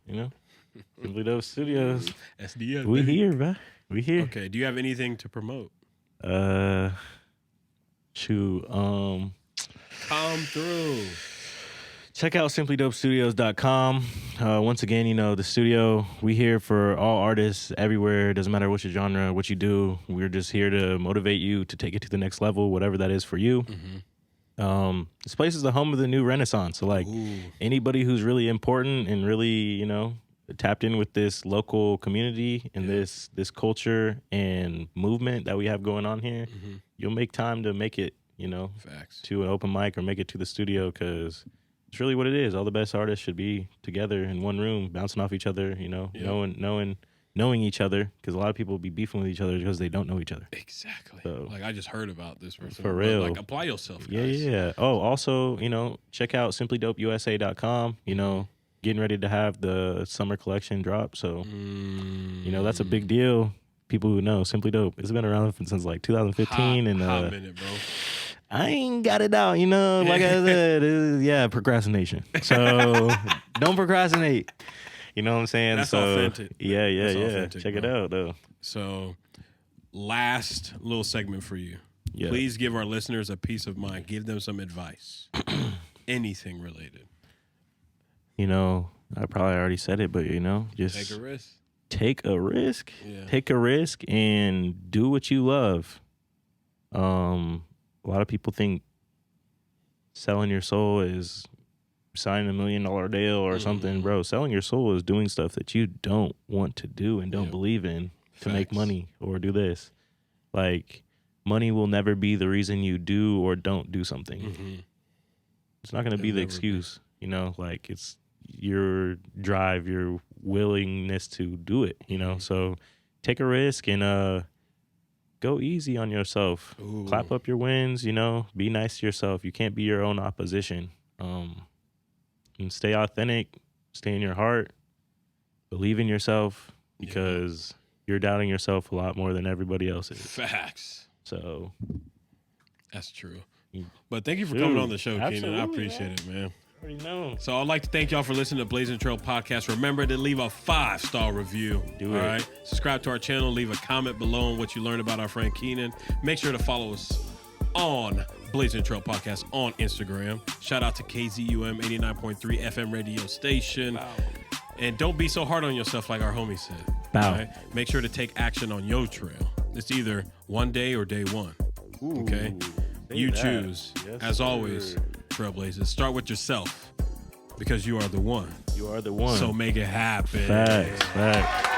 Simply Dope Studios. SDS. We baby. here, bro. We here. Okay. Do you have anything to promote? Shoot. Come through. Check out simplydopestudios.com. Once again, the studio, we here for all artists everywhere. Doesn't matter what your genre, what you do. We're just here to motivate you to take it to the next level, whatever that is for you. Mm-hmm. This place is the home of the new renaissance. So like anybody who's really important and really, tapped in with this local community and this culture and movement that we have going on here, you'll make time to make it, Facts. to an open mic or make it to the studio, because it's really what it is. All the best artists should be together in one room, bouncing off each other, knowing each other, because a lot of people be beefing with each other because they don't know each other. Exactly. So, like I just heard about this person. For real. Like apply yourself, guys. Yeah. Oh, also, check out simplydopeusa.com, getting ready to have the summer collection drop. So, that's a big deal. People who know Simply Dope, it's been around since like 2015. Hot minute, bro. I ain't got it out, like I said, procrastination. So don't procrastinate. You know what I'm saying? That's so authentic. Yeah. Authentic, Check it bro. out though. So last little segment for you. Yeah. Please give our listeners a peace of mind. Give them some advice. Anything related. I probably already said it, but just take a risk. Take a risk. Yeah. Take a risk and do what you love. A lot of people think selling your soul is signing $1 million deal or something, bro. Selling your soul is doing stuff that you don't want to do and don't believe in to make money or do this. Like, money will never be the reason you do or don't do something. It's not going to be the excuse, like it's your drive, your willingness to do it, So take a risk and go easy on yourself. Ooh. Clap up your wins, be nice to yourself. You can't be your own opposition. And stay authentic, stay in your heart, believe in yourself, because you're doubting yourself a lot more than everybody else is. Facts. So that's true. But thank you for coming on the show, Keenan. I appreciate it, man. Already know. So I'd like to thank y'all for listening to Blazin A Trail Podcast. Remember to leave a 5-star review. Do it. All right. Subscribe to our channel. Leave a comment below on what you learned about our friend Keenan. Make sure to follow us on Blazin A Trail Podcast on Instagram. Shout out to KZUM 89.3 FM radio station. Wow. And don't be so hard on yourself like our homie said. Wow. Right? Make sure to take action on your trail. It's either one day or day one. Ooh, okay? You choose. Yes, as always, Trailblazers, start with yourself because you are the one. You are the one. So make it happen. Facts.